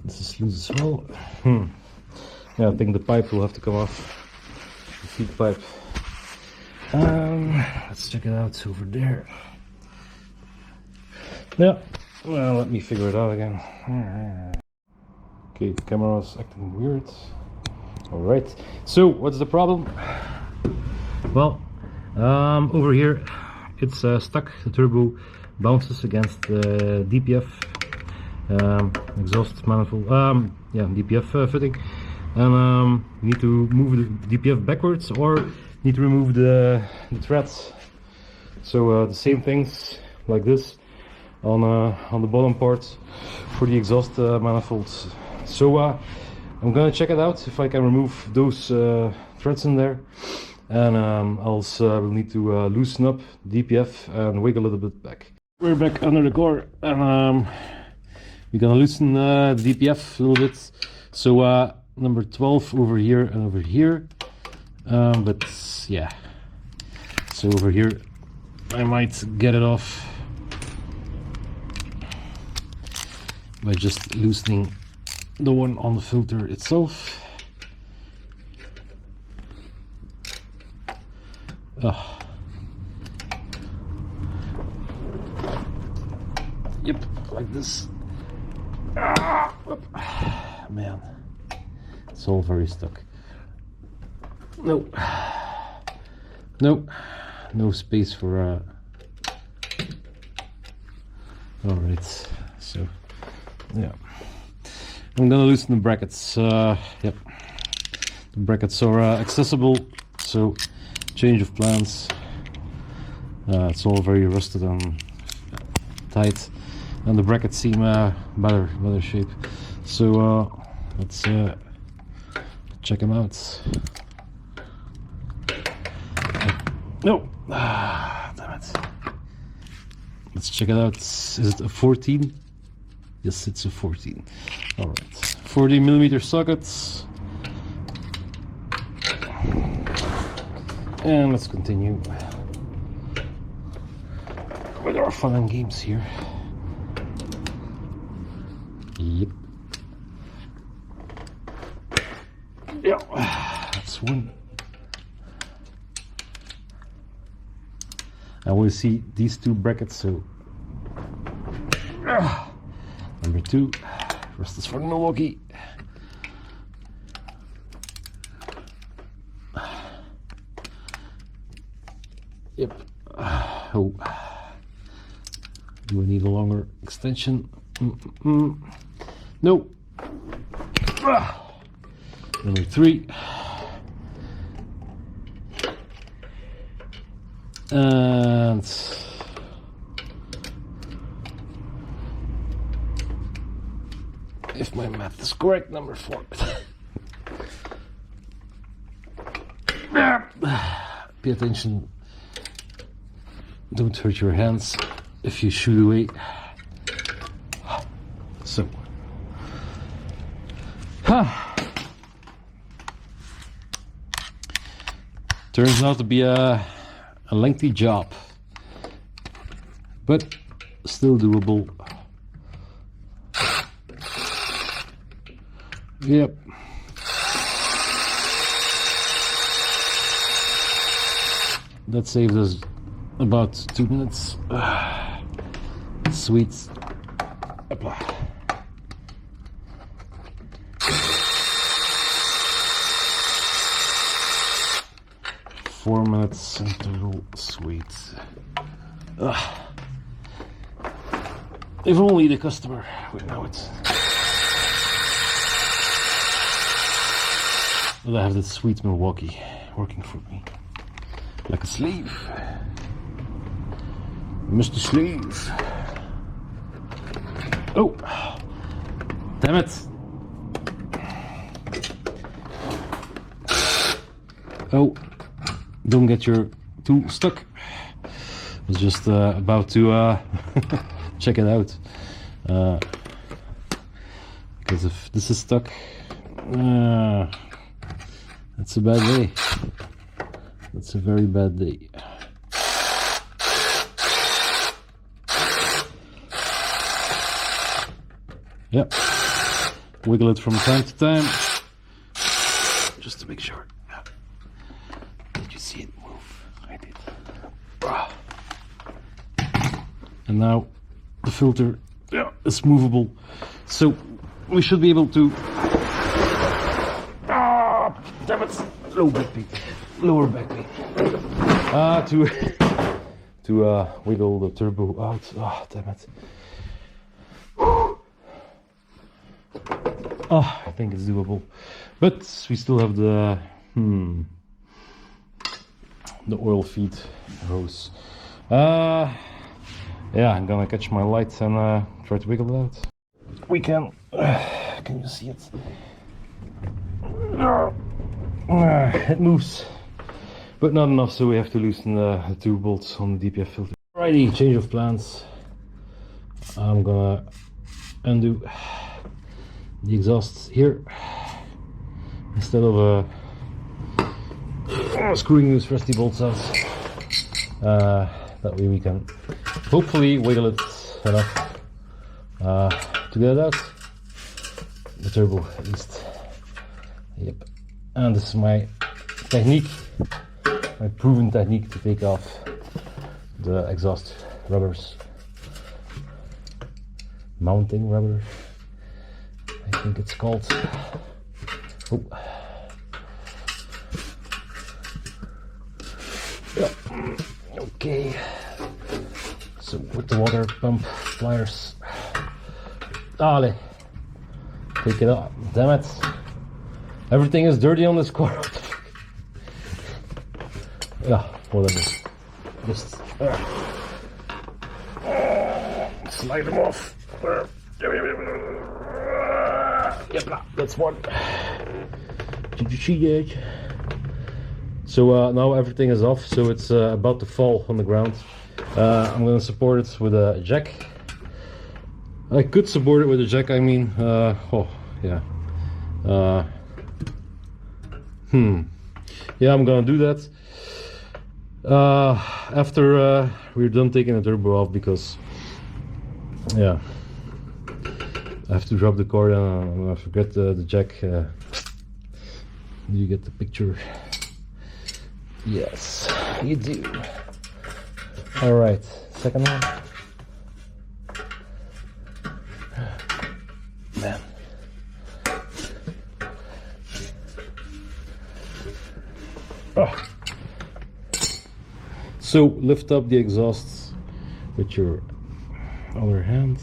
This is loose as well. Yeah, I think the pipe will have to come off. The feed pipe. Let's check it out over there. Yeah, well, let me figure it out again. Okay, the camera's acting weird. Alright, so what's the problem? Well, over here it's stuck. The turbo bounces against the DPF exhaust manifold, yeah, DPF fitting, and you need to move the DPF backwards, or need to remove the threads. So the same things like this on the bottom part for the exhaust manifolds. So I'm gonna check it out if I can remove those threads in there, and else we'll need to loosen up DPF and wiggle a little bit back. We're back under the core, and we're gonna loosen DPF a little bit. So number 12 over here and over here, but yeah, so over here I might get it off by just loosening the one on the filter itself. Yep, like this. Man, it's all very stuck. No space for all right, so yeah, I'm gonna loosen the brackets. Yep, the brackets are accessible, so change of plans. It's all very rusted and tight, and the brackets seem better shape. So let's check them out. No, damn it. Let's check it out. Is it a 14? Yes, it's a 14. All right, 40mm sockets. And let's continue with our fun and games here. Yep. Yeah, that's one. I want to see these two brackets, so number 2, rest is for Milwaukee. Yep. Oh, do I need a longer extension? No. Number 3. And if my math is correct, number 4. Pay attention. Don't hurt your hands if you shoot away. So, turns out to be a lengthy job, but still doable. Yep. That saved us about 2 minutes. Sweet. 4 minutes in total. Sweet. If only the customer would know it. But I have this sweet Milwaukee working for me like a slave. Mr. Slave. Oh, damn it. Oh, don't get your tool stuck. I was just about to check it out. Because if this is stuck, that's a bad day. That's a very bad day. Yep. Wiggle it from time to time, just to make sure. Did you see it move? I did. And now the filter, yeah, is movable, so we should be able to. Damn it! Low back pain, lower back pain. To wiggle the turbo out. Ah, damn it. Oh, I think it's doable, but we still have the oil feed hose. Yeah, I'm gonna catch my lights and try to wiggle it out. We can. Can you see it? It moves, but not enough, so we have to loosen the 2 bolts on the DPF filter. Alrighty, change of plans. I'm gonna undo the exhaust here instead of screwing those rusty bolts out. That way we can hopefully wiggle it enough to get it out. The turbo at least. Yep. And this is my technique, my proven technique to take off the exhaust rubbers. Mounting rubber, I think it's called. Oh. Yeah. Okay. So with the water pump pliers. Ale. Take it off. Damn it. Everything is dirty on this car. Yeah, whatever. Just slide them off. Yep, that's one. Did you see that? So now everything is off, so it's about to fall on the ground. I'm gonna support it with a jack. I could support it with a jack, I mean, oh, yeah. Yeah, I'm gonna do that after we're done taking the turbo off, because yeah, I have to drop the cord and I forget the jack. You get the picture? Yes, you do. All right, second one. Man. Oh. So lift up the exhausts with your other hand.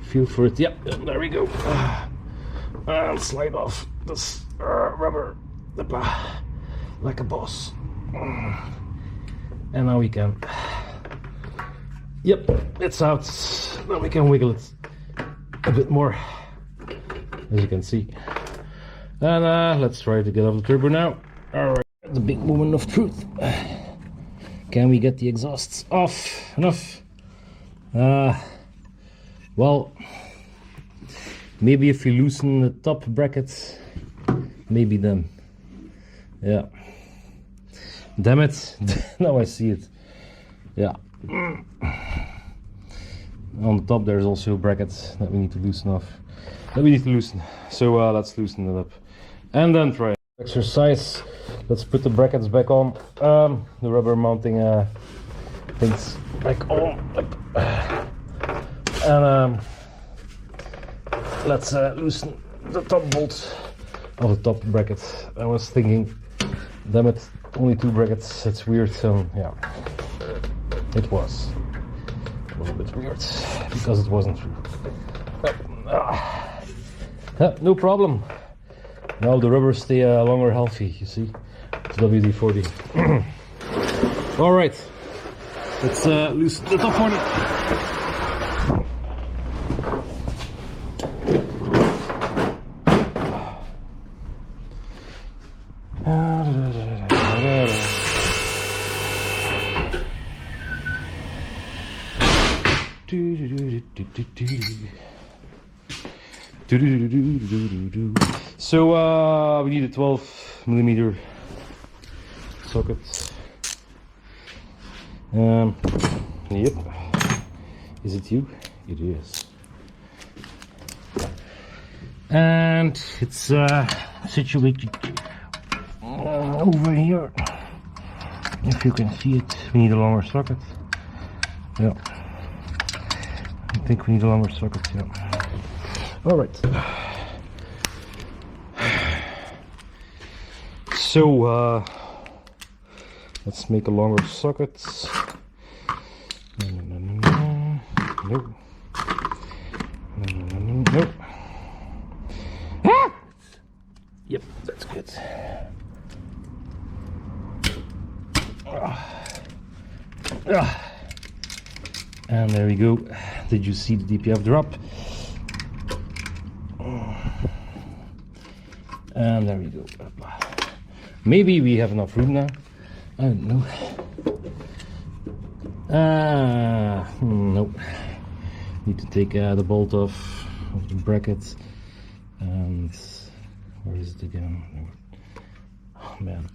Feel for it. Yep, there we go. And slide off this rubber like a boss. And now we can. Yep, it's out. Now we can wiggle it a bit more, as you can see. And let's try to get off the turbo now. All right, the big moment of truth. Can we get the exhausts off? Enough. Well, maybe if you loosen the top brackets, maybe then. Yeah. Damn it. Now I see it. Yeah. On the top there's also brackets that we need to loosen off. So let's loosen it up. And then try exercise. Let's put the brackets back on. The rubber mounting things back on, and let's loosen the top bolt of the top bracket. I was thinking, damn it, only 2 brackets, it's weird. So yeah, it was a little bit weird because it wasn't true. No problem. Now the rubbers stay longer healthy, you see. It's WD-40. All right, let's loosen the top one. So we need a 12mm socket. Yep. Is it you? It is. And it's situated over here. If you can see it, we need a longer socket. Yeah. I think we need a longer socket, yeah. All right. So let's make a longer socket. No. No. Ah! Yep, that's good. And there we go. Did you see the DPF drop? And there we go. Maybe we have enough room now. I don't know. Nope. Need to take the bolt off of the bracket. And where is it again? Oh man.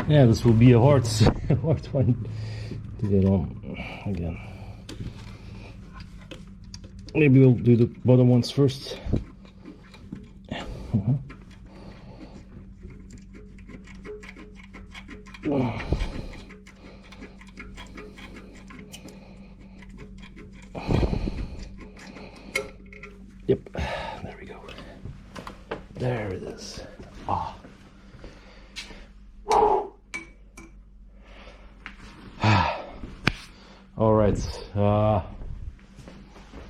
Yeah, this will be a hard one to get on again. Maybe we'll do the bottom ones first. Yep, there we go. There it is. Ah. All right.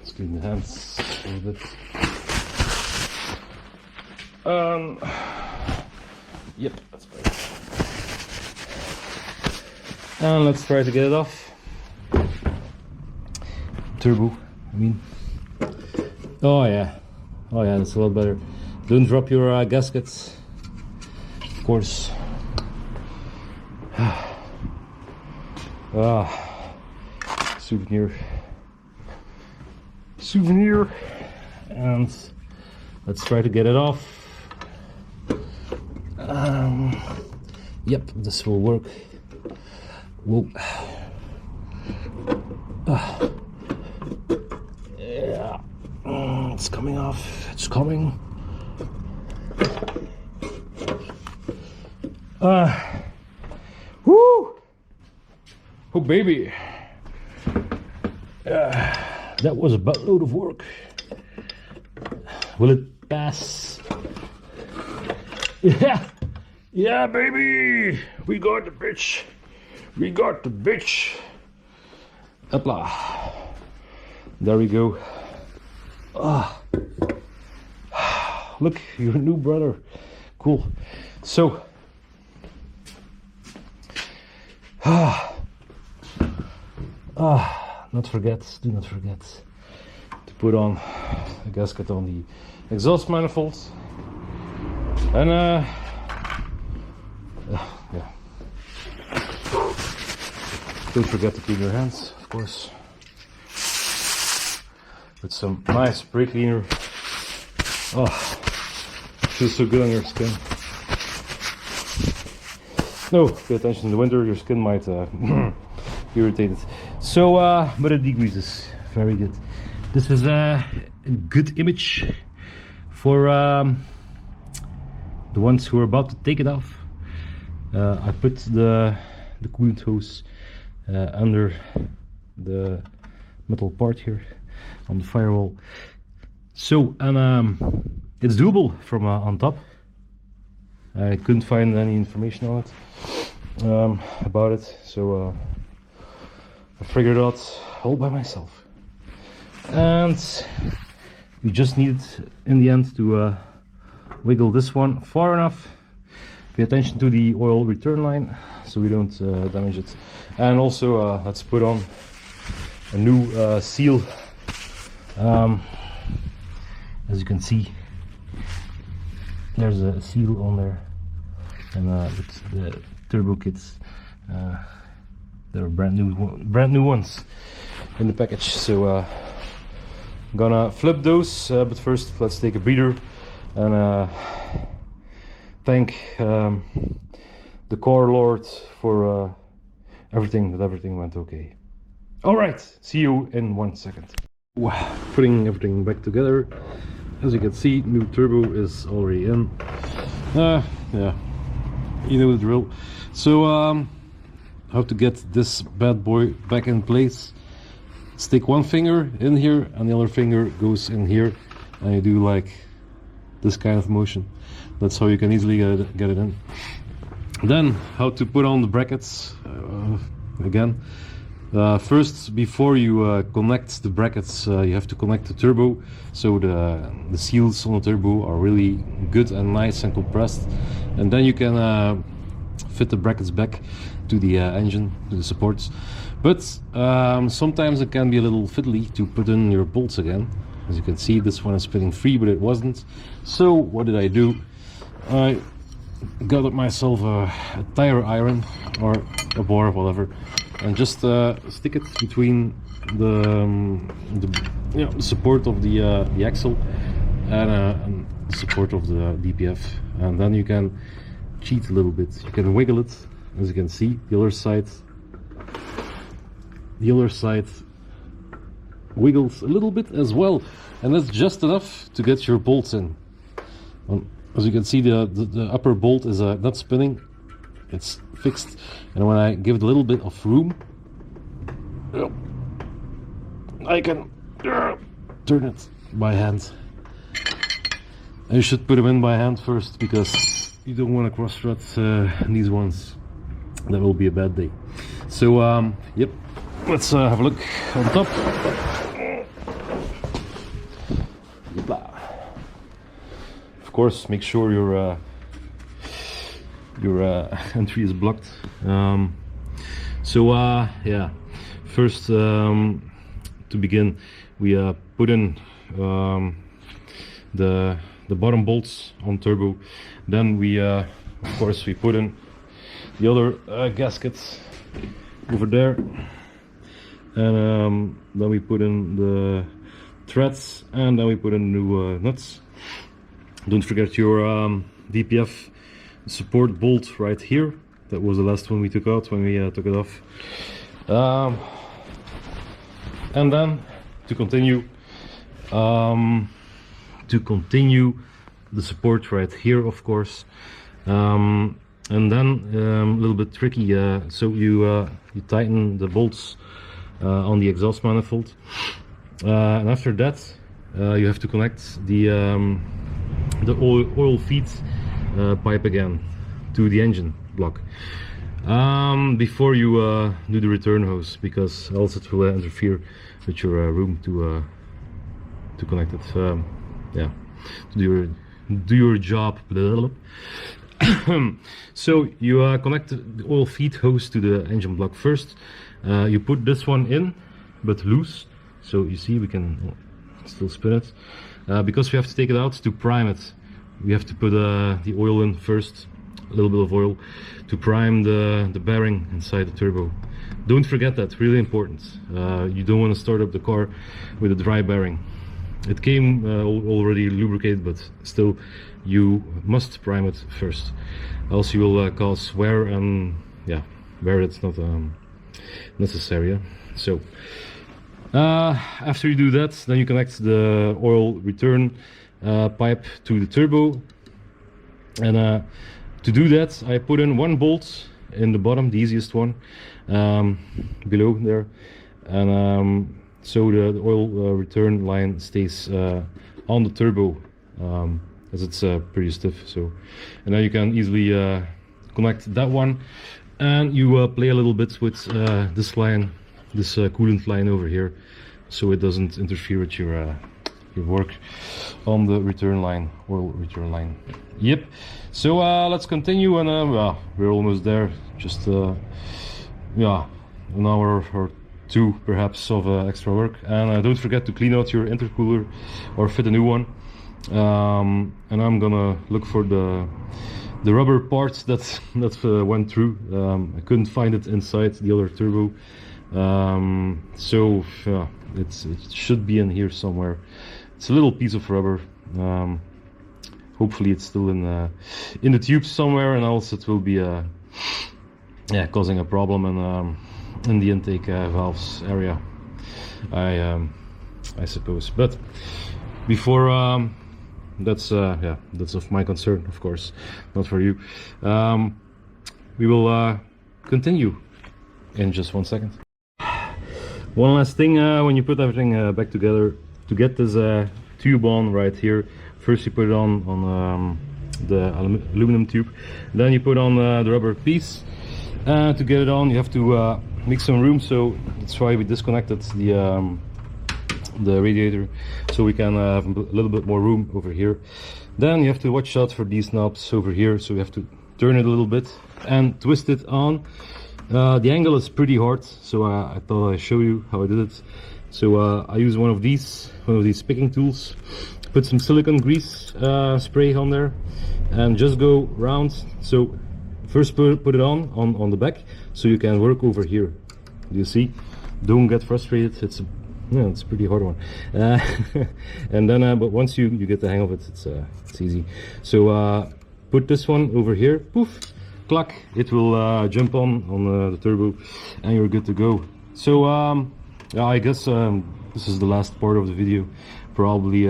Let's clean the hands a little bit. Yep, that's better. And let's try to get it off. Turbo, I mean. Oh yeah, that's a lot better. Don't drop your gaskets, of course. Souvenir, and let's try to get it off. Yep, this will work. Whoa. Yeah, it's coming off. It's coming. Woo! Oh baby. That was a buttload of work. Will it pass? Yeah, baby. We got the bitch. Hopla. There we go. Look, your new brother. Cool. So. Do not forget to put on a gasket on the exhaust manifold. And yeah. Don't forget to clean your hands, of course, with some nice brake cleaner. Oh, feels so good on your skin. No, pay attention in the winter, your skin might be irritated. So, but it degreases. Very good. This is a good image For the ones who are about to take it off, I put the coolant hose under the metal part here on the firewall. So, and it's doable from on top. I couldn't find any information on it, about it, so I figured it out all by myself. And we just needed in the end to wiggle this one far enough. Pay attention to the oil return line so we don't damage it. And also let's put on a new seal. As you can see, there's a seal on there, and with the turbo kits, there are brand new ones in the package. So I'm gonna flip those, but first let's take a breather and thank the core lord for everything went okay. All right, see you in 1 second. Wow, putting everything back together. As you can see, new turbo is already in. Yeah, you know the drill. So how to get this bad boy back in place? Stick one finger in here and the other finger goes in here, and you do like this kind of motion. That's how you can easily get it in. Then how to put on the brackets again. First, before you connect the brackets, you have to connect the turbo, so the seals on the turbo are really good and nice and compressed, and then you can fit the brackets back to the engine, to the supports. But sometimes it can be a little fiddly to put in your bolts again. As you can see, this one is spinning free, but it wasn't. So what did I do? I got myself a tire iron or a bar, whatever, and just stick it between the support of the axle and the support of the DPF, and then you can cheat a little bit. You can wiggle it, as you can see. The other side wiggles a little bit as well, and that's just enough to get your bolts in. As you can see, the upper bolt is not spinning, it's fixed, and when I give it a little bit of room, I can turn it by hand. And you should put them in by hand first, because you don't want to cross-thread these ones. That will be a bad day. So yep, let's have a look on top. Of course, make sure your entry is blocked. Yeah, first to begin, we put in the bottom bolts on turbo. Then we of course we put in the other gaskets over there, and then we put in the threads, and then we put in new nuts. Don't forget your DPF support bolt right here. That was the last one we took out when we took it off. And then to continue the support right here, of course. And then a little bit tricky. So you tighten the bolts on the exhaust manifold, and after that you have to connect the oil feed pipe again to the engine block before you do the return hose, because else it will interfere with your room to connect it. Yeah, to do your job. So you connect the oil feed hose to the engine block first. You put this one in, but loose, so you see we can still spin it. Because we have to take it out to prime it, we have to put the oil in first, a little bit of oil, to prime the bearing inside the turbo. Don't forget that, really important. You don't want to start up the car with a dry bearing. It came already lubricated, but still you must prime it first, else you will cause wear, and yeah, wear it's not necessary. Yeah? So after you do that, then you connect the oil return pipe to the turbo. And to do that, I put in one bolt in the bottom, the easiest one, below there, and so the oil return line stays on the turbo, as it's pretty stiff. So, and now you can easily connect that one, and you play a little bit with this line, this coolant line over here, so it doesn't interfere with your work on the return line, oil return line. Yep. So let's continue, and well, we're almost there. Just yeah, an hour or two perhaps of extra work. And don't forget to clean out your intercooler or fit a new one. And I'm gonna look for the rubber parts that went through. I couldn't find it inside the other turbo. So yeah, it should be in here somewhere. It's a little piece of rubber. Hopefully it's still in the tube somewhere, and else it will be yeah, causing a problem in the intake valves area, I suppose. But before that's yeah, that's of my concern, of course, not for you. We will continue in just 1 second. One last thing, when you put everything back together, to get this tube on right here, first you put it on the aluminum tube, then you put on the rubber piece. To get it on, you have to make some room, so that's why we disconnected the radiator, so we can have a little bit more room over here. Then you have to watch out for these knobs over here, so you have to turn it a little bit and twist it on. The angle is pretty hard, so I thought I'd show you how I did it. So I use one of these picking tools, put some silicone grease spray on there, and just go round. So first put it on the back, so you can work over here. You see, don't get frustrated. It's a pretty hard one. And then but once you get the hang of it, it's easy. So put this one over here, poof, clack, it will jump on the turbo, and you're good to go. So yeah, I guess this is the last part of the video. Probably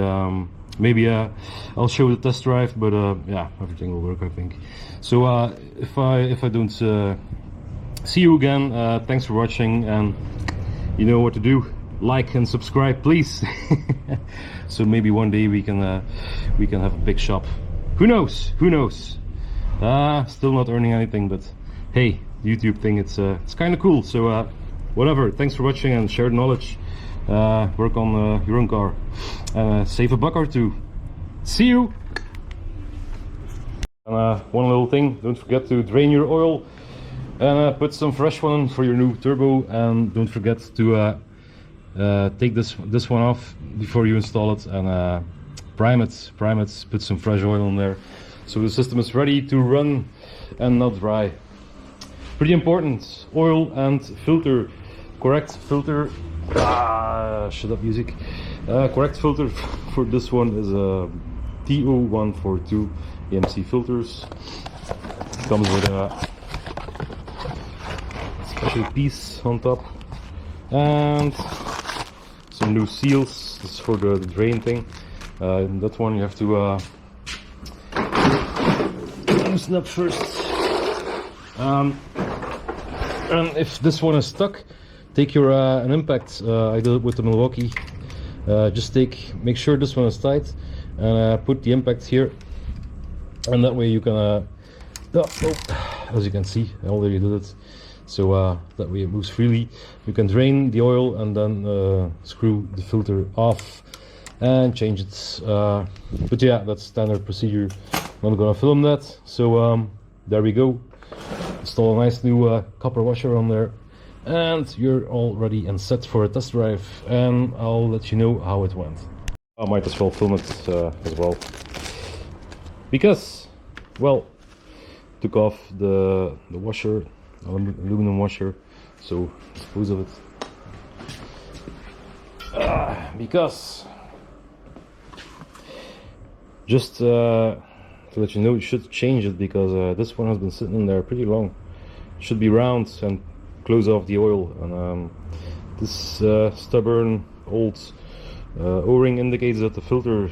maybe I'll show the test drive, but yeah, everything will work, I think. So if I don't see you again, thanks for watching, and you know what to do. Like and subscribe, please. So maybe one day we can have a big shop. Who knows? Who knows? Still not earning anything, but hey, YouTube thing, it's kind of cool. So whatever. Thanks for watching, and share the knowledge. Work on your own car, save a buck or two. See you. And one little thing: don't forget to drain your oil and put some fresh one for your new turbo. And don't forget to take this one off before you install it, and prime it. Put some fresh oil in there, so the system is ready to run and not dry. Pretty important. Oil and filter, correct filter. Shut up, music. Correct filter for this one is a TO142 EMC filters. Comes with a special piece on top and some new seals. This is for the drain thing. That one you have to loosen up first. And if this one is stuck, take your an impact. I did it with the Milwaukee. Just make sure this one is tight, and put the impact here, and that way you can as you can see, I already did it, so that way it moves freely. You can drain the oil and then screw the filter off and change it. But yeah, that's standard procedure. I'm not gonna film that, so there we go. Install a nice new copper washer on there, and you're all ready and set for a test drive, and I'll let you know how it went. I might as well film it as well, because, well, took off the washer, aluminum washer, so dispose of it. Because, just to let you know, you should change it, because this one has been sitting in there pretty long. It should be round and close off the oil, and this stubborn old O-ring indicates that the filter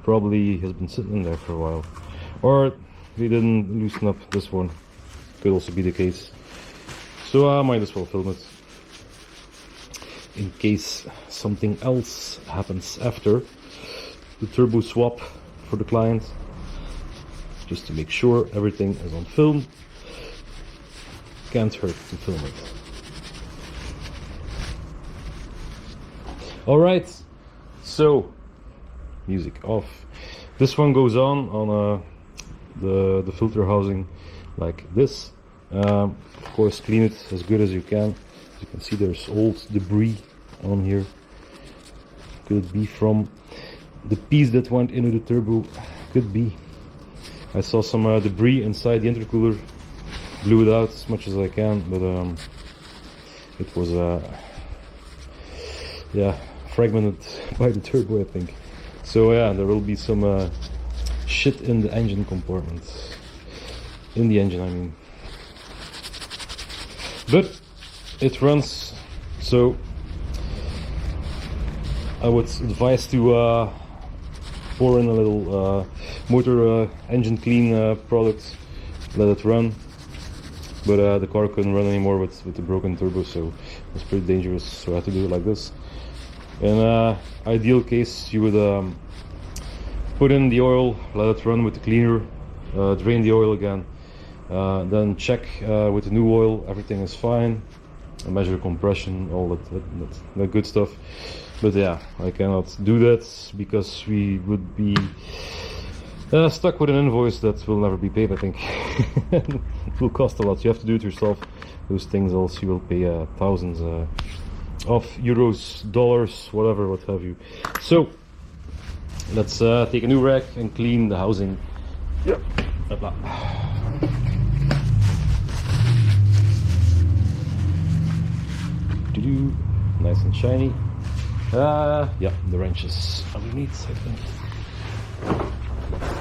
Probably has been sitting in there for a while, or they didn't loosen up this one. Could also be the case. So I might as well film it in case something else happens after the turbo swap for the client, just to make sure everything is on film. Can't hurt to film it. Alright, so music off. This one goes on the filter housing like this. Of course, clean it as good as you can. As you can see, there's old debris on here. Could be from the piece that went into the turbo. Could be. I saw some debris inside the intercooler. Blew it out as much as I can, but it was yeah, fragmented by the turbo, I think. So yeah, there will be some shit in the engine compartment. In the engine, I mean. But it runs, so I would advise to pour in a little motor engine clean product, let it run. But the car couldn't run anymore with the broken turbo, so it was pretty dangerous, so I had to do it like this. In ideal case, you would put in the oil, let it run with the cleaner, drain the oil again, then check with the new oil, everything is fine, measure compression, all that good stuff. But yeah, I cannot do that because we would be stuck with an invoice that will never be paid, I think. It will cost a lot. You have to do it yourself. Those things also you will pay thousands of euros, dollars, whatever, what have you. So let's take a new rack and clean the housing. Yep. Nice and shiny. Yeah, the wrenches underneath, I think.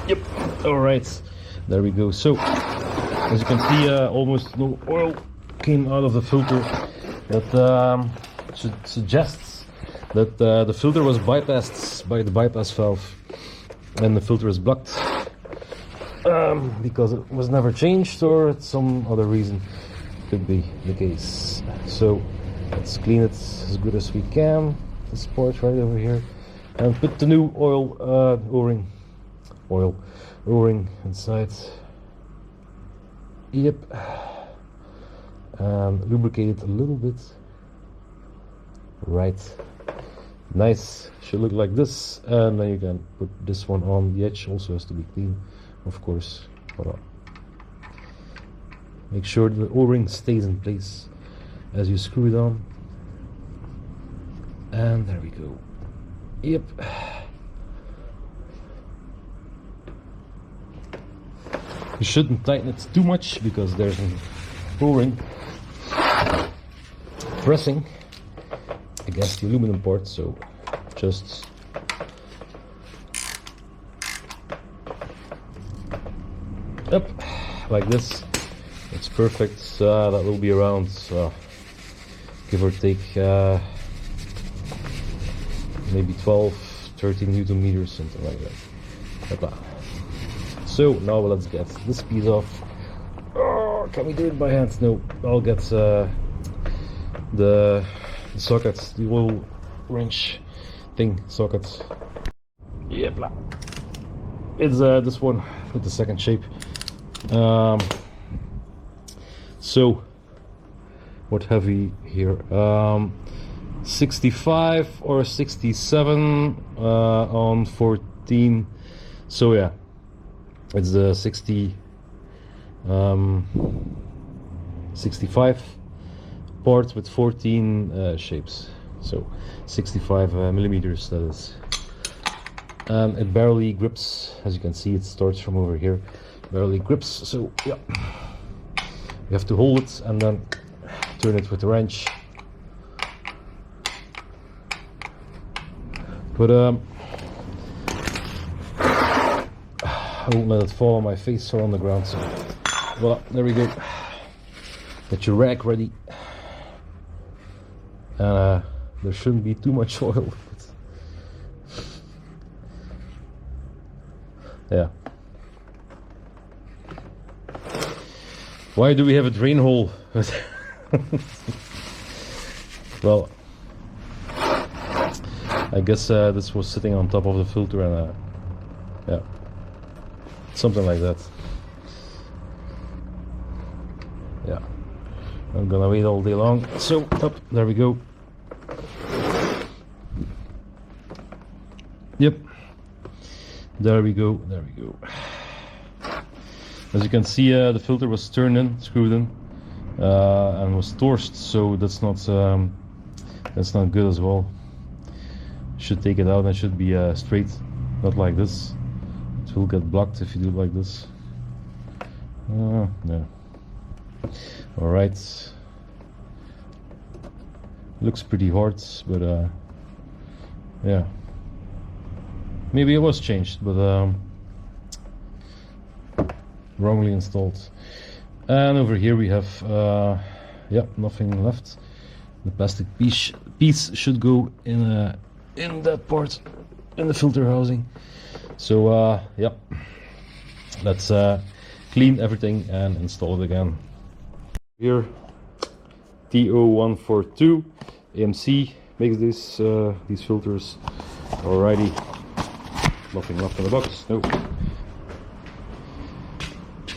Yep. All right, there we go. So as you can see, almost no oil came out of the filter. That suggests that the filter was bypassed by the bypass valve, and the filter is blocked because it was never changed, or it's some other reason. Could be the case. So let's clean it as good as we can. This part right over here, and put the new oil O-ring inside. Yep. And lubricate it a little bit. Right. Nice. Should look like this, and then you can put this one on. The edge also has to be clean, of course. Hold on. Make sure the O-ring stays in place as you screw it on. And there we go. Yep. You shouldn't tighten it too much because there's an O-ring pressing against the aluminum part, so just up like this. It's perfect. That will be around give or take maybe 12-13 Newton meters, something like that. So now let's get this piece off. Oh, can we do it by hand? No, I'll get the socket, the oil wrench thing socket. Yep, it's this one with the second shape. So what have we here? 65 or 67 on 14. So yeah, it's the 65 part with 14 shapes. So 65 millimeters, that is. And it barely grips, as you can see. It starts from over here, barely grips. So yeah, you have to hold it and then turn it with the wrench. But I won't let it fall on my face or on the ground. So, well, there we go. Get your rack ready. And there shouldn't be too much oil. Yeah. Why do we have a drain hole? Well, I guess this was sitting on top of the filter and yeah, something like that. Yeah, I'm gonna wait all day long. So, up, there we go. Yep, there we go, there we go. As you can see, the filter was turned in, screwed in, and was torced, so that's not good as well. Should take it out and it should be straight, not like this. It will get blocked if you do it like this. No. Alright. Looks pretty hard, but yeah. Maybe it was changed, but wrongly installed. And over here we have yeah, nothing left. The plastic piece should go in that part, in the filter housing. So yeah, let's clean everything and install it again. Here, TO142 AMC makes these filters. Alrighty, nothing left in the box. No.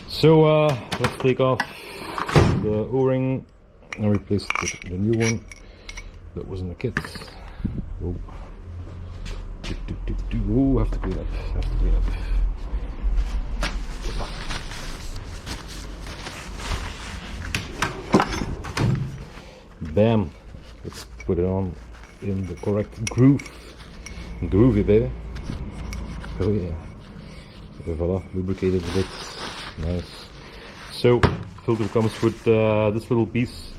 So let's take off the O-ring and replace it with the new one that was in the kit. Oh. Ooh, have to clean up. Bam! Let's put it on in the correct groove. Groovy, baby. Oh yeah. Okay, voila, lubricated a bit. Nice. So, filter comes with this little piece.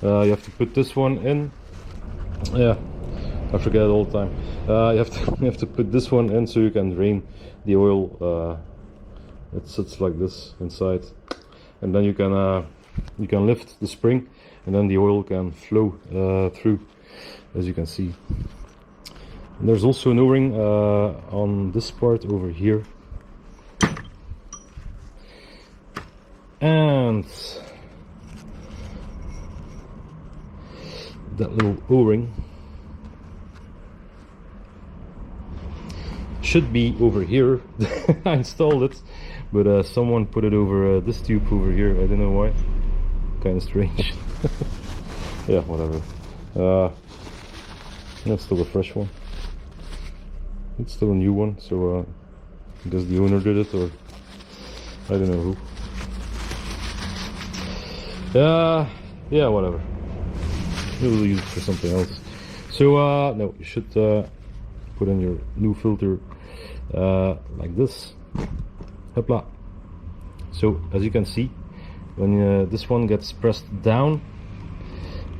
You have to put this one in. Yeah, I forget it all the time. You have to put this one in so you can drain the oil. It sits like this inside, and then you can lift the spring, and then the oil can flow through, as you can see. And there's also an O-ring on this part over here. And that little O-ring should be over here. I installed it, but someone put it over this tube over here. I don't know why. Kind of strange. Yeah, whatever. That's still a fresh one. It's still a new one, so I guess the owner did it, or I don't know who. Yeah, whatever. We'll use it for something else. So no, you should put in your new filter like this. Hopla. So as you can see, when this one gets pressed down,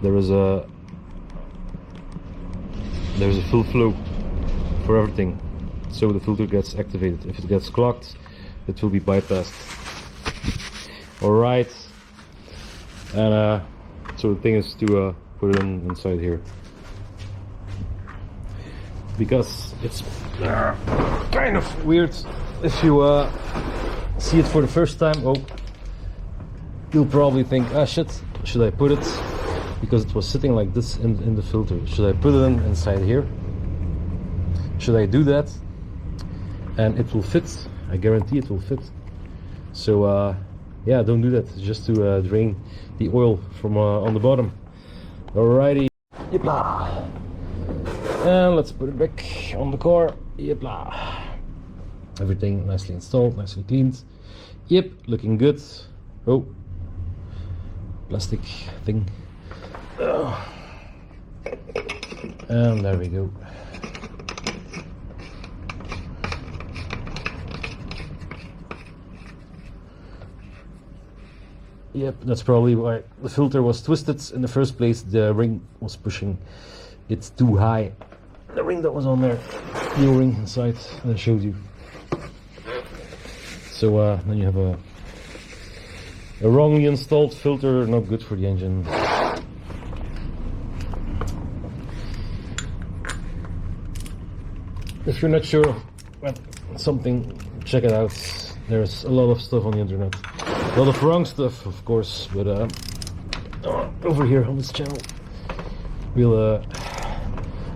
there is a full flow for everything, so the filter gets activated. If it gets clogged, it will be bypassed. Alright. And so the thing is to put it inside here, because it's kind of weird if you see it for the first time. Oh, you'll probably think, ah shit, should I put it, because it was sitting like this in the filter, should I put it inside here? Should I do that? And it will fit, I guarantee it will fit. So yeah, don't do that. It's just to drain the oil from on the bottom. Alrighty. Yipla. And let's put it back on the car. Yipla. Everything nicely installed, nicely cleaned. Yep, looking good. Oh, plastic thing. And there we go. Yep, that's probably why the filter was twisted in the first place. The ring was pushing it too high. The ring that was on there, the O-ring inside, that I showed you. So then you have a wrongly installed filter, not good for the engine. If you're not sure something, check it out. There's a lot of stuff on the internet, a lot of wrong stuff, of course, but over here on this channel we'll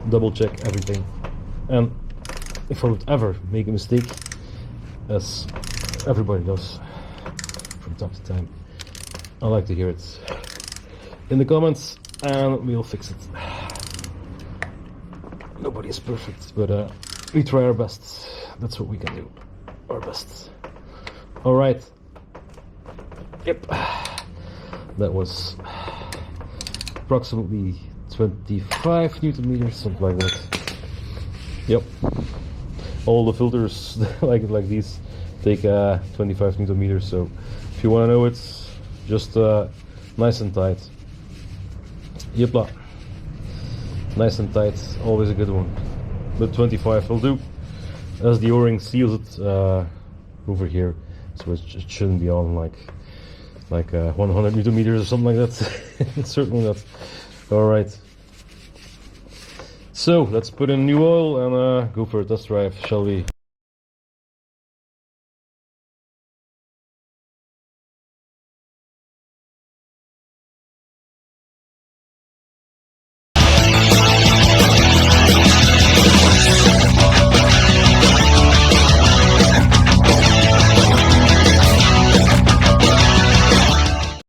double check everything. And if I would ever make a mistake, as everybody does from time to time, I like to hear it in the comments and we'll fix it. Nobody is perfect, but we try our best. That's what we can do, our best. All right. Yep. That was approximately 25 Newton meters, something like that. Yep. All the filters like these take 25 Newton meters. So if you want to know it, just nice and tight. Yep. Nice and tight, always a good one. But 25 will do, as the O-ring seals it over here, so it shouldn't be on like 100 Newton meters or something like that. Certainly not. All right. So let's put in new oil and go for a test drive, shall we?